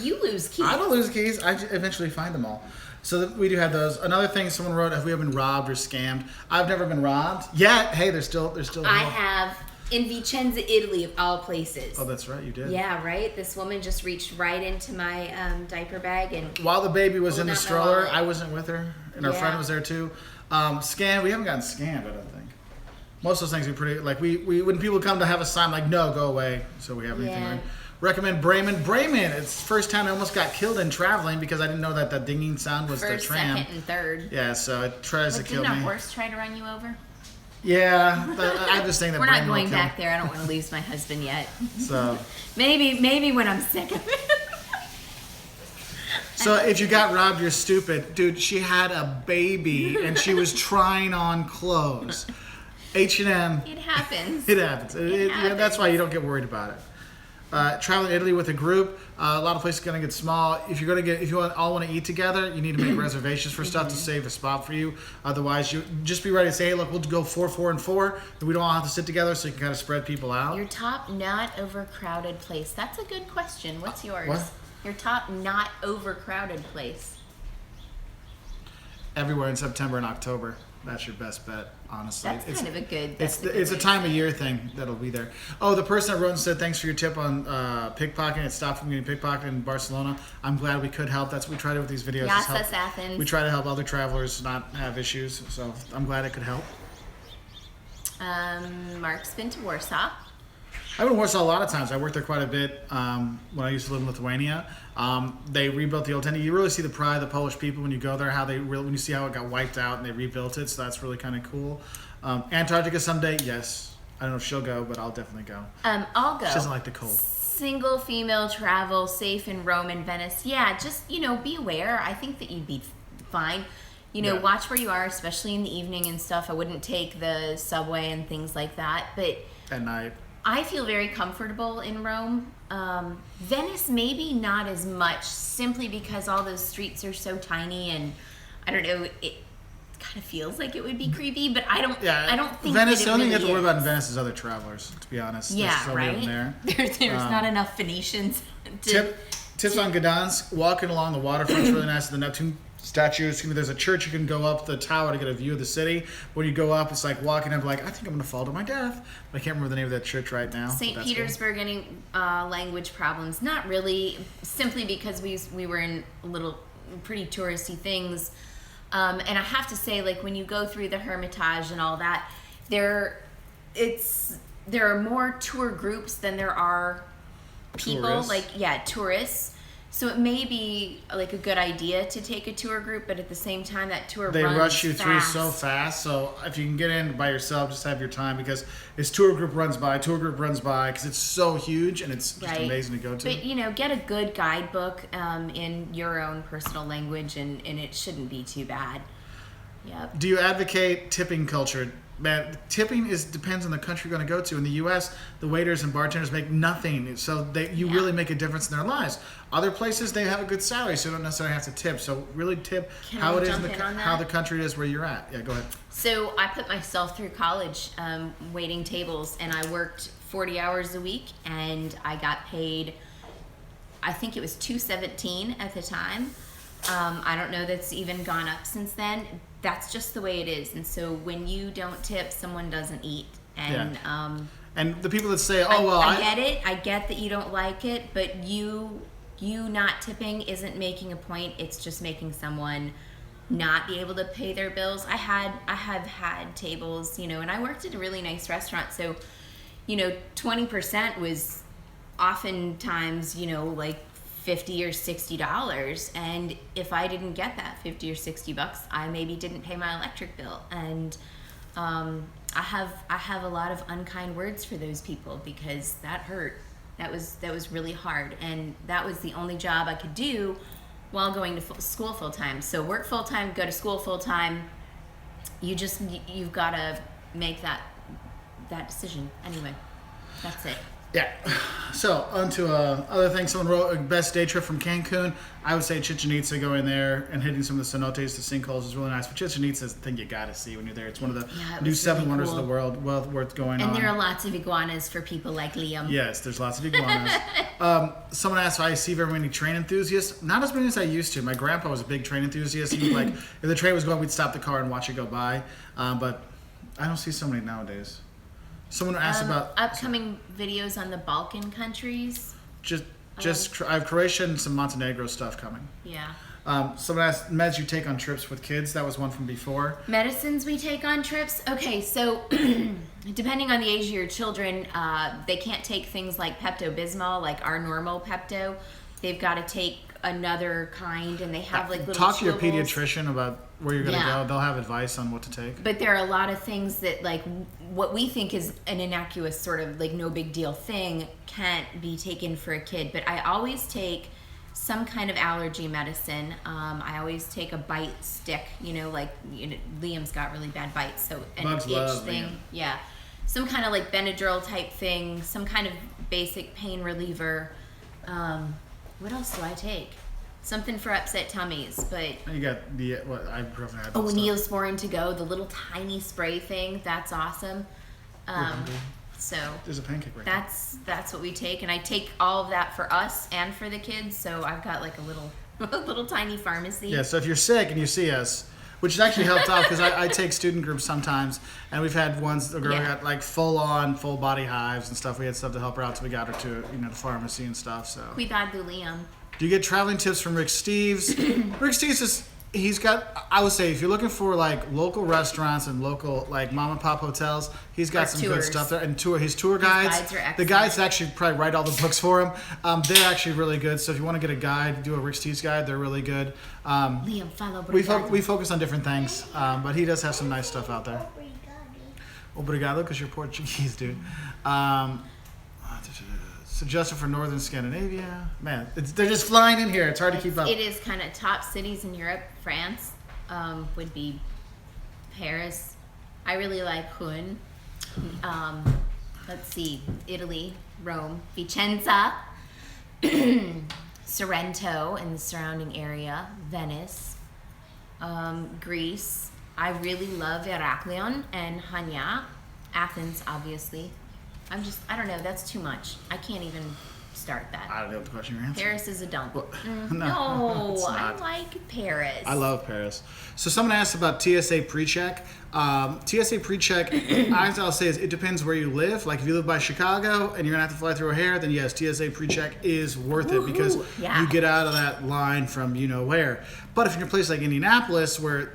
you lose keys. I don't lose keys. I eventually find them all. So we do have those. Another thing someone wrote, have we ever been robbed or scammed? I've never been robbed. Yet, hey, there's still I have. In Vicenza, Italy, of all places. Oh, that's right, you did. Yeah, right? This woman just reached right into my diaper bag and... While the baby was in the stroller, wallet. I wasn't with her, and our friend was there too. Scammed, we haven't gotten scammed, I don't think. Most of those things are pretty, like, we when people come to have a sign, like, no, go away, so we have anything. Right? Recommend Bremen. Bremen, it's the first time I almost got killed in traveling because I didn't know that dinging sound was first, the tram. Second, and third. Yeah, so it tries to kill me. Didn't our horse try to run you over? Yeah, I have this thing that we're Bremen not going will kill. back there. I don't want to lose my husband yet. So maybe when I'm sick of it. So if you got robbed, you're stupid. Dude, she had a baby and she was trying on clothes. H&M. It happens. It happens. Yeah, that's why you don't get worried about it. Traveling to Italy with a group, a lot of places are gonna get small. If you all want to eat together, you need to make reservations for stuff to save a spot for you. Otherwise, you just be ready to say, hey, look, we'll go 4, 4, and 4. And we don't all have to sit together, so you can kind of spread people out. Your top not overcrowded place. That's a good question. What's yours? What? Your top not overcrowded place. Everywhere in September and October. That's your best bet, honestly. That's kind of a good. It's a time of year thing that'll be there. Oh, the person that wrote and said thanks for your tip on pickpocketing. It stopped from getting pickpocketed in Barcelona. I'm glad we could help. That's what we try to do with these videos. Yes, Athens. We try to help other travelers not have issues. So I'm glad it could help. Mark's been to Warsaw. I've been in Warsaw a lot of times. I worked there quite a bit when I used to live in Lithuania. They rebuilt the old town. You really see the pride of the Polish people when you go there, when you see how it got wiped out and they rebuilt it. So that's really kind of cool. Antarctica someday, yes. I don't know if she'll go, but I'll definitely go. I'll go. She doesn't like the cold. Single female travel, safe in Rome and Venice. Yeah, just, be aware. I think that you'd be fine. Watch where you are, especially in the evening and stuff. I wouldn't take the subway and things like that. But at night. I feel very comfortable in Rome. Venice, maybe not as much, simply because all those streets are so tiny, and I don't know. It kind of feels like it would be creepy, but I don't. Yeah, I don't think Venice. The only thing you have to worry about in Venice is other travelers. To be honest, yeah, right. There's not enough Phoenicians. Tips on Gdansk. Walking along the waterfront's really nice. The Neptune statue. There's a church you can go up the tower to get a view of the city. When you go up, it's like walking up, like I think I'm gonna fall to my death. But I can't remember the name of that church right now. St. Petersburg. Cool. Any language problems? Not really. Simply because we were in pretty touristy things. And I have to say, like when you go through the Hermitage and all that, there are more tour groups than there are people. Tourists. Tourists. So it may be like a good idea to take a tour group, but at the same time, that tour they runs rush you fast. through so fast. So if you can get in by yourself, just have your time because this tour group runs by because it's so huge and it's just amazing to go to. But get a good guidebook in your own personal language, and it shouldn't be too bad. Yep. Do you advocate tipping culture? Man, tipping depends on the country you're going to go to. In the U.S., the waiters and bartenders make nothing, so you really make a difference in their lives. Other places, they have a good salary, so you don't necessarily have to tip. So really tip how the country is where you're at. Yeah, go ahead. So I put myself through college waiting tables, and I worked 40 hours a week, and I got paid, I think it was $217 at the time. I don't know that's even gone up since then. That's just the way it is. And so when you don't tip, someone doesn't eat. And and the people that say, I get it. I get that you don't like it, but you not tipping isn't making a point. It's just making someone not be able to pay their bills. I have had tables, and I worked at a really nice restaurant, so 20% was oftentimes like $50 or $60, and if I didn't get that $50 or $60, I maybe didn't pay my electric bill. And I have a lot of unkind words for those people, because that hurt. That was really hard, and that was the only job I could do while going to school full time. So work full time, go to school full time. You've got to make that decision. Anyway, that's it. Yeah. So on to other things. Someone wrote a best day trip from Cancun. I would say Chichen Itza, going there and hitting some of the cenotes, the sinkholes, is really nice. But Chichen Itza is the thing you got to see when you're there. It's one of the new 7 really wonders of the world. Well worth going on. And there are lots of iguanas for people like Liam. Yes, there's lots of iguanas. Someone asked if I see very many train enthusiasts. Not as many as I used to. My grandpa was a big train enthusiast. He would if the train was going, we'd stop the car and watch it go by. But I don't see so many nowadays. Someone asked about upcoming videos on the Balkan countries. I have Croatia and some Montenegro stuff coming. Yeah. Someone asked meds you take on trips with kids. That was one from before. Medicines we take on trips. Okay, so depending on the age of your children, they can't take things like Pepto-Bismol, like our normal Pepto. They've got to take another kind, and they have little talk to your chewables. pediatrician about where you're going to go. They'll have advice on what to take. But there are a lot of things that what we think is an innocuous sort of no big deal thing can't be taken for a kid. But I always take some kind of allergy medicine. I always take a bite stick, Liam's got really bad bites, so an Bugs itch love thing. Liam. Yeah. Some kind of Benadryl type thing, some kind of basic pain reliever. What else do I take? Something for upset tummies, but... You got the... I've probably had Neosporin to go, the little tiny spray thing. That's awesome. So... There's a pancake right That's what we take, and I take all of that for us and for the kids, so I've got a little tiny pharmacy. Yeah, so if you're sick and you see us, which has actually helped out, because I take student groups sometimes, and we've had ones, the girl got full body hives and stuff. We had stuff to help her out, so we got her to the pharmacy and stuff. So Cuidado, Liam. Do you get traveling tips from Rick Steves? Rick Steves he's got, I would say, if you're looking for local restaurants and local mom and pop hotels, he's got some good stuff there. And his tour guides, guides are excellent. The guides actually probably write all the books for him. They're actually really good. So if you want to get a guide, do a Rick Steves guide. They're really good. Liam, follow. We focus on different things, but he does have some nice stuff out there. Obrigado, because you're Portuguese, dude. Suggested for Northern Scandinavia. Man, they're just flying in here. It's hard to keep up. It is kind of top cities in Europe. France would be Paris. I really like Hun. Let's see, Italy, Rome, Vicenza, Sorrento and the surrounding area, Venice, Greece. I really love Heraklion and Hania. Athens, obviously. I don't know, that's too much. I can't even start that. I don't know what the question you're answering. Paris is a dump. No, it's I not. like Paris. I love Paris. So someone asked about TSA pre-check. TSA pre-check, I'll say is it depends where you live. Like if you live by Chicago and you're gonna have to fly through O'Hare, then yes, TSA pre-check is worth it because you get out of that line from where. But if you're in a place like Indianapolis where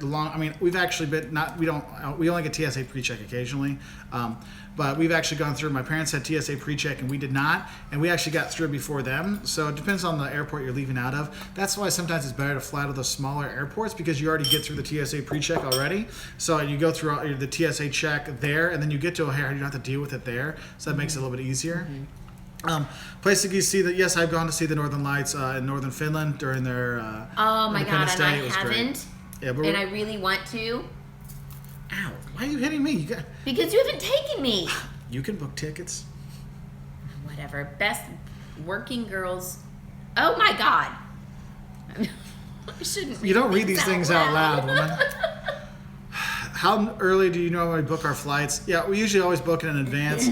we've actually been we only get TSA pre-check occasionally. But we've actually gone through. My parents had TSA pre-check and we did not, and we actually got through before them. So it depends on the airport you're leaving out of. That's why sometimes it's better to fly to the smaller airports because you already get through the TSA pre-check already. So you go through the TSA check there, and then you get to O'Hare and you don't have to deal with it there. So that makes it a little bit easier. Places you see that, yes, I've gone to see the Northern Lights in northern Finland during their oh my God, Independence and I Day. It was haven't. Great. Yeah, and I really want to. Ow! Why are you hitting me? Because you haven't taken me. You can book tickets. Whatever. Best working girls. Oh my God. I shouldn't. You don't read these things out loud, woman. How early do you normally book our flights? Yeah, we usually always book it in advance.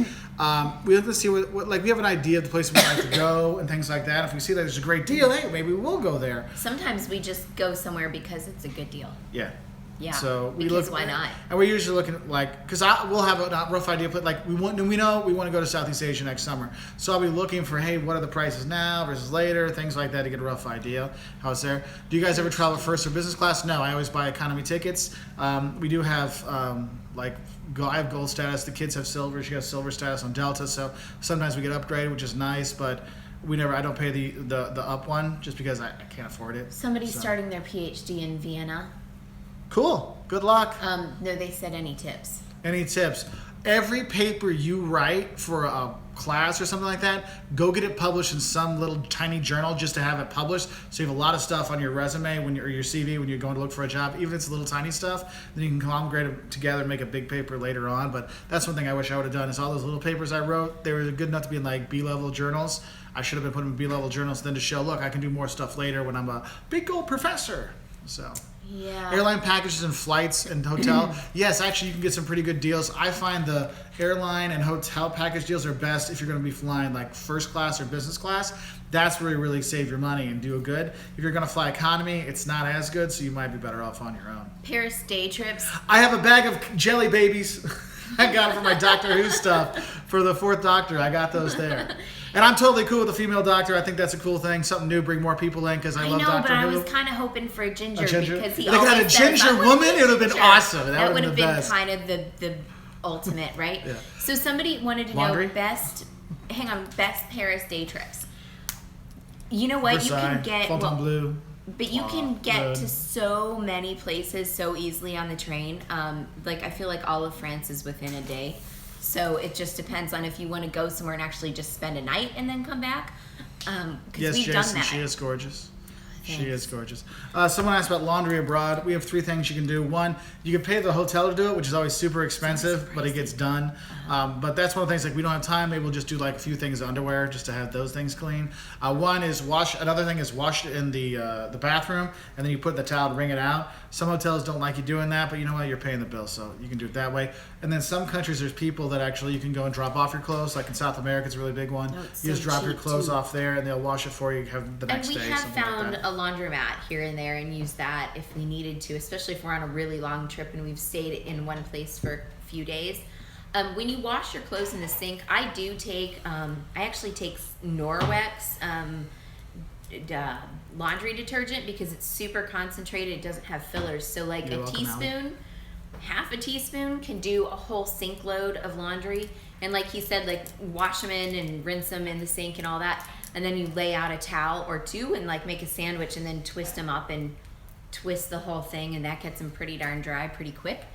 We have to see what like we have an idea of the place we'd like to go and things like that. If we see that there's a great deal, hey, maybe we'll go there. Sometimes we just go somewhere because it's a good deal. Yeah. Yeah. So we because look. why not? And we're usually looking at, like, because we'll have a rough idea, but like we know we want to go to Southeast Asia next summer. So I'll be looking for, hey, what are the prices now versus later, things like that to get a rough idea how it's there. Do you guys ever travel first or business class? No, I always buy economy tickets. We do have I have gold status. The kids have silver. She has silver status on Delta. So sometimes we get upgraded, which is nice, but I don't pay the up one just because I can't afford it. Somebody's starting their PhD in Vienna. Cool. Good luck. No, they said any tips. Any tips? Every paper you write for a class or something like that, go get it published in some little tiny journal just to have it published. So you have a lot of stuff on your resume or your CV when you're going to look for a job. Even if it's little tiny stuff, then you can congregate it together and make a big paper later on. But that's one thing I wish I would have done is all those little papers I wrote, they were good enough to be in like B-level journals. I should have been putting them in B-level journals then to show, look, I can do more stuff later when I'm a big old professor. So... Yeah. Airline packages and flights and hotel. Yes, actually, you can get some pretty good deals. I find the airline and hotel package deals are best if you're going to be flying like first class or business class. That's where you really save your money and do good. If you're going to fly economy, it's not as good, so you might be better off on your own. Paris day trips. I have a bag of jelly babies. I got it for my Doctor Who stuff for the Fourth Doctor. I got those there. And I'm totally cool with the female doctor. I think that's a cool thing. Something new, bring more people in because I love Doctor Who. I was kind of hoping for a ginger, because he they always got a says, ginger woman. It would have been awesome. That would have been best. kind of the ultimate, right? Yeah. So somebody wanted to Laundry? know best Paris day trips. You know what? Versailles, you can get Fontainebleau. But you can get Good. to so many places so easily on the train. Like I feel like all of France is within a day. So it just depends on if you want to go somewhere and actually just spend a night and then come back. Because we've done that. She is gorgeous. Thanks. She is gorgeous. Someone asked about laundry abroad. We have 3 things you can do. One, you can pay the hotel to do it, which is always super expensive, but it gets done. But that's one of the things, like we don't have time. Maybe we'll just do like a few things of underwear just to have those things clean. One is another thing is wash it in the bathroom, and then you put the towel and wring it out. Some hotels don't like you doing that, but you know what? You're paying the bill, so you can do it that way. And then some countries, there's people that actually you can go and drop off your clothes. Like in South America, it's a really big one. Oh, it's You just so drop your cheap, clothes too. off there, and they'll wash it for you. Have the next And we day. have something like found that. a laundromat here and there and used that if we needed to, especially if we're on a really long trip and we've stayed in one place for a few days. When you wash your clothes in the sink, I actually take Norwex laundry detergent because it's super concentrated. It doesn't have fillers. So like You're a welcome, teaspoon, half a teaspoon can do a whole sink load of laundry. And like he said, like wash them in and rinse them in the sink and all that. And then you lay out a towel or two and like make a sandwich and then twist them up and twist the whole thing, and that gets them pretty darn dry pretty quick.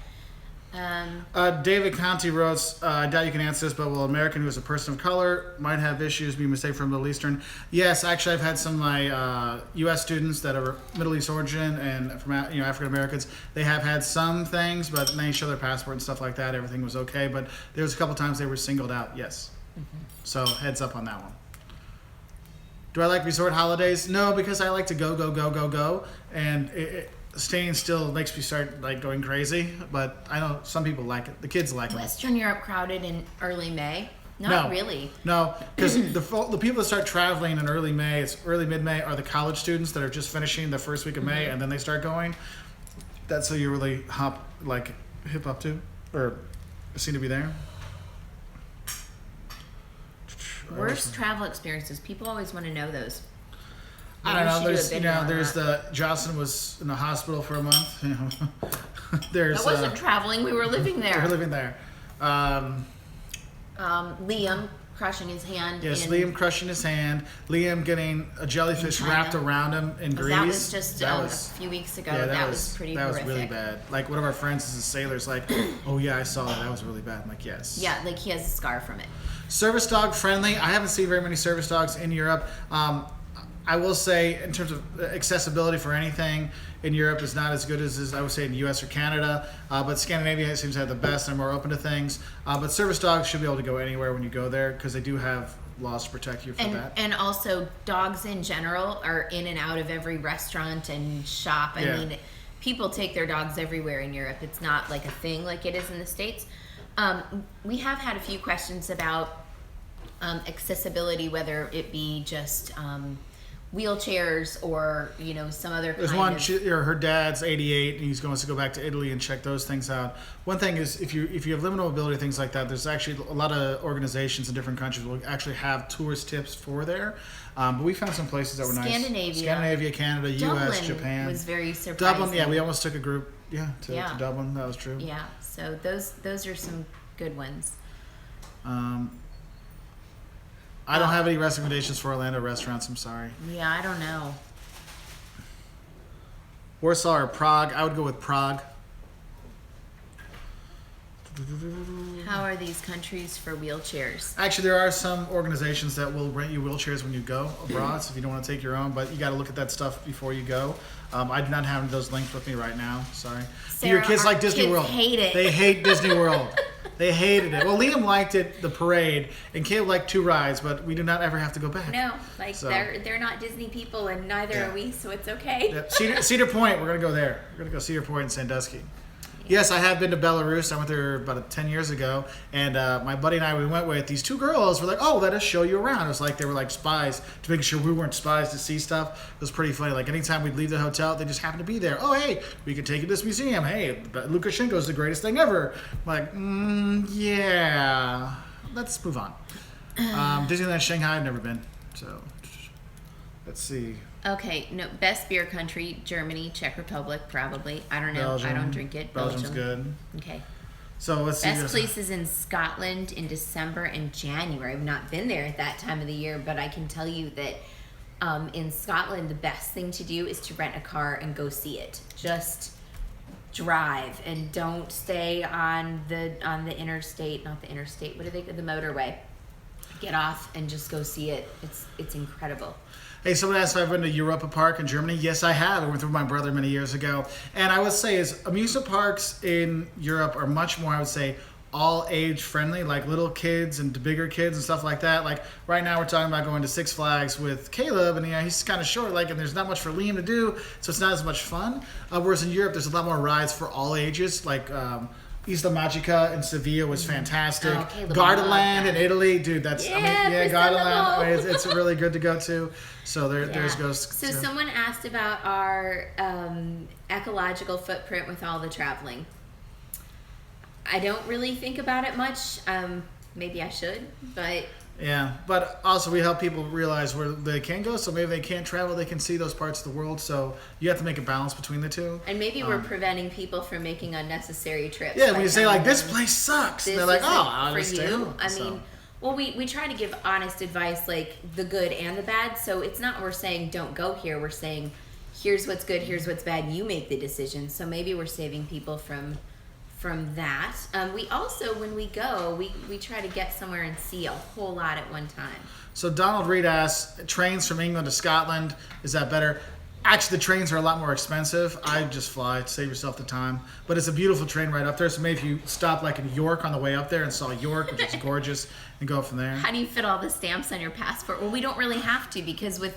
David Conti wrote, I doubt you can answer this, but will an American who is a person of color might have issues being mistaken for Middle Eastern? Yes, actually, I've had some of my U.S. students that are Middle East origin and from African Americans. They have had some things, but they show their passport and stuff like that. Everything was okay, but there was a couple times they were singled out. Yes, So heads up on that one. Do I like resort holidays? No, because I like to go, and staying still makes me start like going crazy. But I know some people like it. The kids like it. Western Europe crowded in early May? Not really. No, because the people that start traveling in early May, it's early mid-May, are the college students that are just finishing the first week of May, and then they start going. That's who you really hip up to, or seem to be there. Worst travel experiences. People always want to know those. I don't know. Maybe we There's should do a video on there's that. Jocelyn was in the hospital for a month. There's That wasn't traveling. We were living there. we're living there. Liam crushing his hand. Yes, in, Liam crushing his hand. Liam getting a jellyfish China. wrapped around him in Greece. That was just a few weeks ago. Yeah, that was pretty That horrific. was really bad. Like one of our friends is a sailor's like, oh yeah, I saw that. That was really bad. I'm like, yes. Yeah, like he has a scar from it. Service dog friendly. I haven't seen very many service dogs in Europe. I will say, in terms of accessibility for anything in Europe, is not as good as I would say in the U.S. or Canada. But Scandinavia seems to have the best. They're more open to things. But service dogs should be able to go anywhere when you go there because they do have laws to protect you for that. And also, dogs in general are in and out of every restaurant and shop. I mean, people take their dogs everywhere in Europe. It's not like a thing like it is in the States. We have had a few questions about accessibility, whether it be just wheelchairs or some other There's kind one. of... Her dad's 88, and he's going to go back to Italy and check those things out. One thing is, if you have limited mobility, things like that, there's actually a lot of organizations in different countries will actually have tourist tips for there. But we found some places that were nice. Scandinavia, Canada, Dublin U.S., Japan. was very surprising. Dublin, yeah, we almost took a group, to Dublin. That was true. Yeah, so those are some good ones. I don't have any recommendations for Orlando restaurants. I'm sorry. Yeah, I don't know. Warsaw or Prague? I would go with Prague. How are these countries for wheelchairs? Actually, there are some organizations that will rent you wheelchairs when you go abroad, so if you don't want to take your own, but you got to look at that stuff before you go. I do not have those linked with me right now. Sorry. Sarah, Your kids like Disney kids World. hate it. They hate Disney World. They hated it. Well, Liam liked it, the parade, and Caleb liked 2 rides, but we do not ever have to go back. No, So- they're not Disney people, and neither Yeah. are we, so it's okay. Yeah. Cedar Point, we're going to go there. We're going to go Cedar Point and Sandusky. Yes, I have been to Belarus. I went there about 10 years ago, and my buddy and I, we went with these 2 girls. We're like, oh, let us show you around. It was like they were like spies to make sure we weren't spies to see stuff. It was pretty funny. Like anytime we'd leave the hotel, they just happened to be there. Oh, hey, we can take you to this museum. Hey, Lukashenko's the greatest thing ever. I'm like, yeah, let's move on. Disneyland Shanghai, I've never been, so let's see. Okay, no, best beer country, Germany, Czech Republic, probably. I don't know. Belgium. I don't drink it. Belgium's good. Okay. So let's see. Best places in Scotland in December and January. I've not been there at that time of the year, but I can tell you that in Scotland, the best thing to do is to rent a car and go see it. Just drive and don't stay on the interstate, not the interstate. What do they call the motorway? Get off and just go see it. It's incredible. Hey, someone asked if I've been to Europa Park in Germany. Yes, I have. I went with my brother many years ago. And I would say amusement parks in Europe are much more, I would say, all age friendly, like little kids and bigger kids and stuff like that. Like right now we're talking about going to Six Flags with Caleb, and he's kind of short, and there's not much for Liam to do, so it's not as much fun. Whereas in Europe, there's a lot more rides for all ages, like Isla Magica in Sevilla was fantastic. Oh, Gardaland in Italy, dude, that's Gardaland. Priscilla. It's really good to go to. So there's goes. So someone asked about our ecological footprint with all the traveling. I don't really think about it much. Maybe I should, but yeah. But also we help people realize where they can go. So maybe they can't travel, they can see those parts of the world. So you have to make a balance between the two. And maybe we're preventing people from making unnecessary trips. Yeah, when you say this place sucks, and they're like, oh, I for understand. you. I mean, well, we try to give honest advice, like the good and the bad. So it's not we're saying don't go here. We're saying here's what's good, here's what's bad. You make the decision. So maybe we're saving people from that. We also, when we go, we try to get somewhere and see a whole lot at one time. So Donald Reed asks, trains from England to Scotland, is that better? Actually, the trains are a lot more expensive. I just fly, save yourself the time. But it's a beautiful train right up there. So maybe if you stop in York on the way up there and saw York, which is gorgeous, and go from there. How do you fit all the stamps on your passport? Well, we don't really have to, because with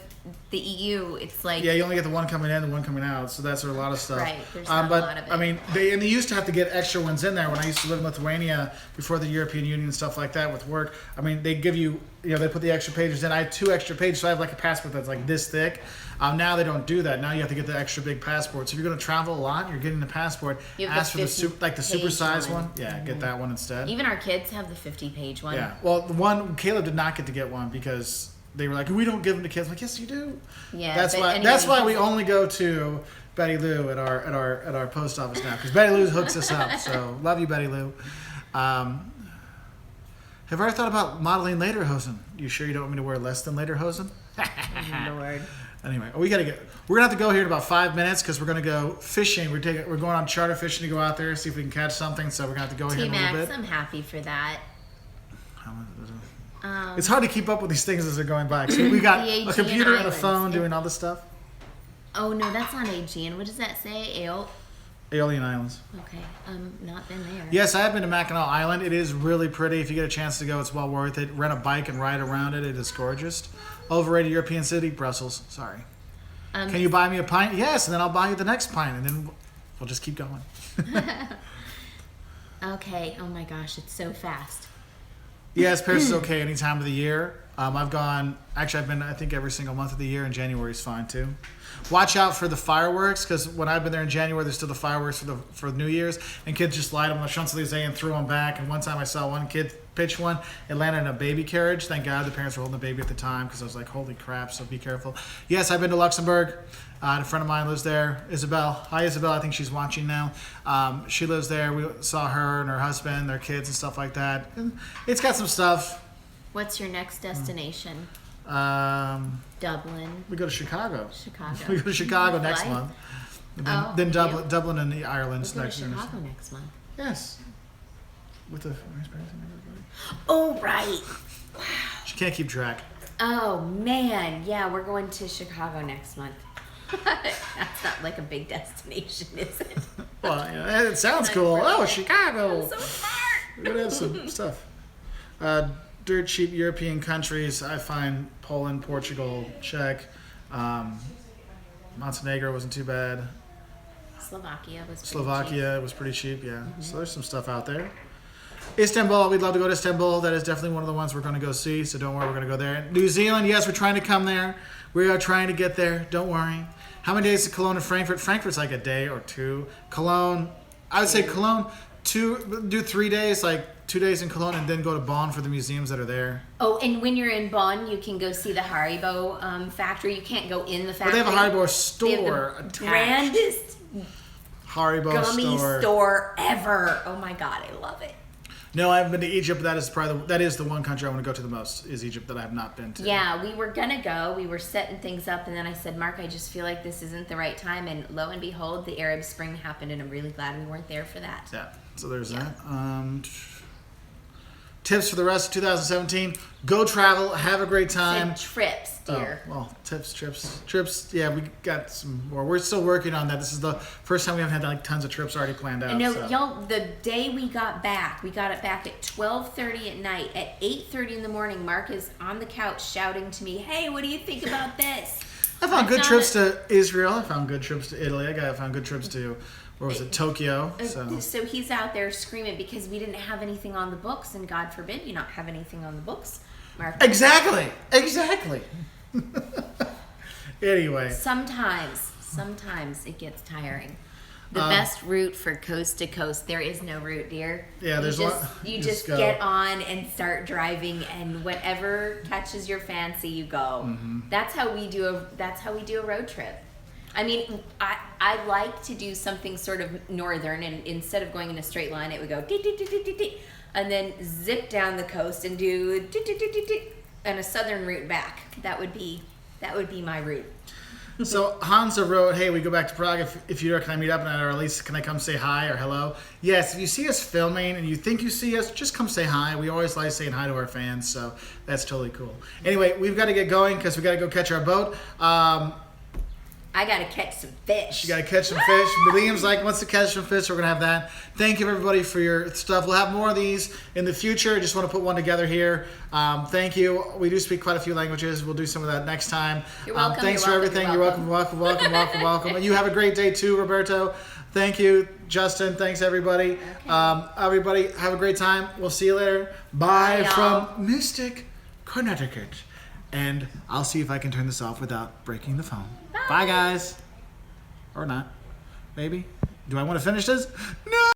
the EU, it's like... Yeah, you only get the one coming in, the one coming out. So that's a lot of stuff. Right, there's not a lot of it. I mean, they used to have to get extra ones in there. When I used to live in Lithuania before the European Union and stuff like that with work, I mean, they give you, they put the extra pages in. I had 2 extra pages, so I have a passport that's this thick. Now they don't do that. Now you have to get the extra big passport. So if you're going to travel a lot, you're getting the passport. Ask for the super size one. Yeah, get that one instead. Even our kids have the 50-page one. Yeah. Well, the one Caleb did not get to get one because they were like, we don't give them to kids. I'm like, yes, you do. Yeah. That's why we only go to Betty Lou at our post office now, because Betty Lou hooks us up. So love you, Betty Lou. Have I ever thought about modeling lederhosen? You sure you don't want me to wear less than lederhosen? Lord. Anyway, we're gonna have to go here in about 5 minutes because we're gonna go fishing. We're going on charter fishing to go out there, see if we can catch something. So we're gonna have to go here in a little bit. I'm happy for that. It's hard to keep up with these things as they're going by. So we got a computer and a phone doing all this stuff. Oh no, that's not Aegean. What does that say? Aeolian Islands. Okay, not been there. Yes, I have been to Mackinac Island. It is really pretty. If you get a chance to go, it's well worth it. Rent a bike and ride around it. It is gorgeous. Overrated European city, Brussels. Sorry. Can you buy me a pint? Yes, and then I'll buy you the next pint, and then we'll just keep going. Okay. Oh my gosh, it's so fast. Yes, Paris is okay any time of the year. I've been, I think, every single month of the year, and January is fine too. Watch out for the fireworks, because when I've been there in January, there's still the fireworks for New Year's, and kids just light them on the Champs-Elysees and threw them back. And one time I saw one kid pitch one, it landed in a baby carriage. Thank God the parents were holding the baby at the time, because I was like, holy crap, so be careful. Yes, I've been to Luxembourg. A friend of mine lives there, Isabel. Hi, Isabel. I think she's watching now. She lives there. We saw her and her husband, their kids, and stuff like that. And it's got some stuff. What's your next destination? Dublin. We go to Chicago. Chicago. We go to Chicago You next fly? month. And Oh, then you? Dublin and the Ireland. We'll go to Chicago next month. Yes. With the vice president and everybody. Oh, right. She can't keep track. Oh, man. Yeah, we're going to Chicago next month. That's not like a big destination, is it? Well, yeah, it sounds cool. Oh, Chicago. So smart. We're going to have some stuff. Dirt cheap European countries. I find Poland, Portugal, Czech. Montenegro wasn't too bad. Slovakia was pretty Slovakia was pretty cheap, yeah. So there's some stuff out there. Istanbul, we'd love to go to Istanbul. That is definitely one of the ones we're going to go see, so don't worry, we're going to go there. New Zealand, yes, we're trying to come there. We are trying to get there, don't worry. How many days to Cologne and Frankfurt? Frankfurt's like a day or two. Cologne, I would say Cologne, do 3 days, like 2 days in Cologne, and then go to Bonn for the museums that are there. Oh, and when you're in Bonn, you can go see the Haribo factory. You can't go in the factory. But they have a Haribo store They have the attached. grandest Haribo gummy store ever. Oh my God, I love it. No, I haven't been to Egypt. That is the one country I want to go to the most, is Egypt, that I have not been to. Yeah, we were gonna go. We were setting things up, and then I said, Mark, I just feel like this isn't the right time. And lo and behold, the Arab Spring happened, and I'm really glad we weren't there for that. Yeah, so there's that. Tips for the rest of 2017. Go travel. Have a great time. Said trips, dear. Oh, well, trips. Yeah, we got some more. We're still working on that. This is the first time we haven't had like tons of trips already planned out. No, so. y'all, the day we got it back at 12:30 at night. At 8:30 in the morning, Mark is on the couch shouting to me, hey, what do you think about this? I found good trips to Israel. I found good trips to Italy. I found good trips to, where was it, Tokyo. So he's out there screaming because we didn't have anything on the books, and God forbid you not have anything on the books, Mark. Exactly. Anyway. Sometimes it gets tiring. The best route for coast to coast, there is no route, dear. Yeah, there's you just get on and start driving, and whatever catches your fancy, you go. Mm-hmm. That's how we do a road trip. I mean, I like to do something sort of northern, and instead of going in a straight line, it would go dee, dee, dee, dee, dee, dee, and then zip down the coast and do dee, dee, dee, dee, dee, and a southern route back. That would be my route. So Hansa wrote, hey, we go back to Prague. If you're, can I meet up, and or at least can I come say hi or hello? Yes, if you see us filming and you think you see us, just come say hi. We always like saying hi to our fans, so that's totally cool. Anyway, we've got to get going because we got to go catch our boat. I gotta catch some fish. You gotta catch some fish. Liam's like wants to catch some fish. We're gonna have that. Thank you everybody for your stuff. We'll have more of these in the future. I just want to put one together here. Thank you. We do speak quite a few languages. We'll do some of that next time. You're welcome. Thanks for everything. You're welcome. And you have a great day too, Roberto. Thank you, Justin. Thanks everybody. Okay. Everybody have a great time. We'll see you later. Bye y'all. from Mystic, Connecticut. And I'll see if I can turn this off without breaking the phone. Bye, guys. Or not. Maybe. Do I want to finish this? No!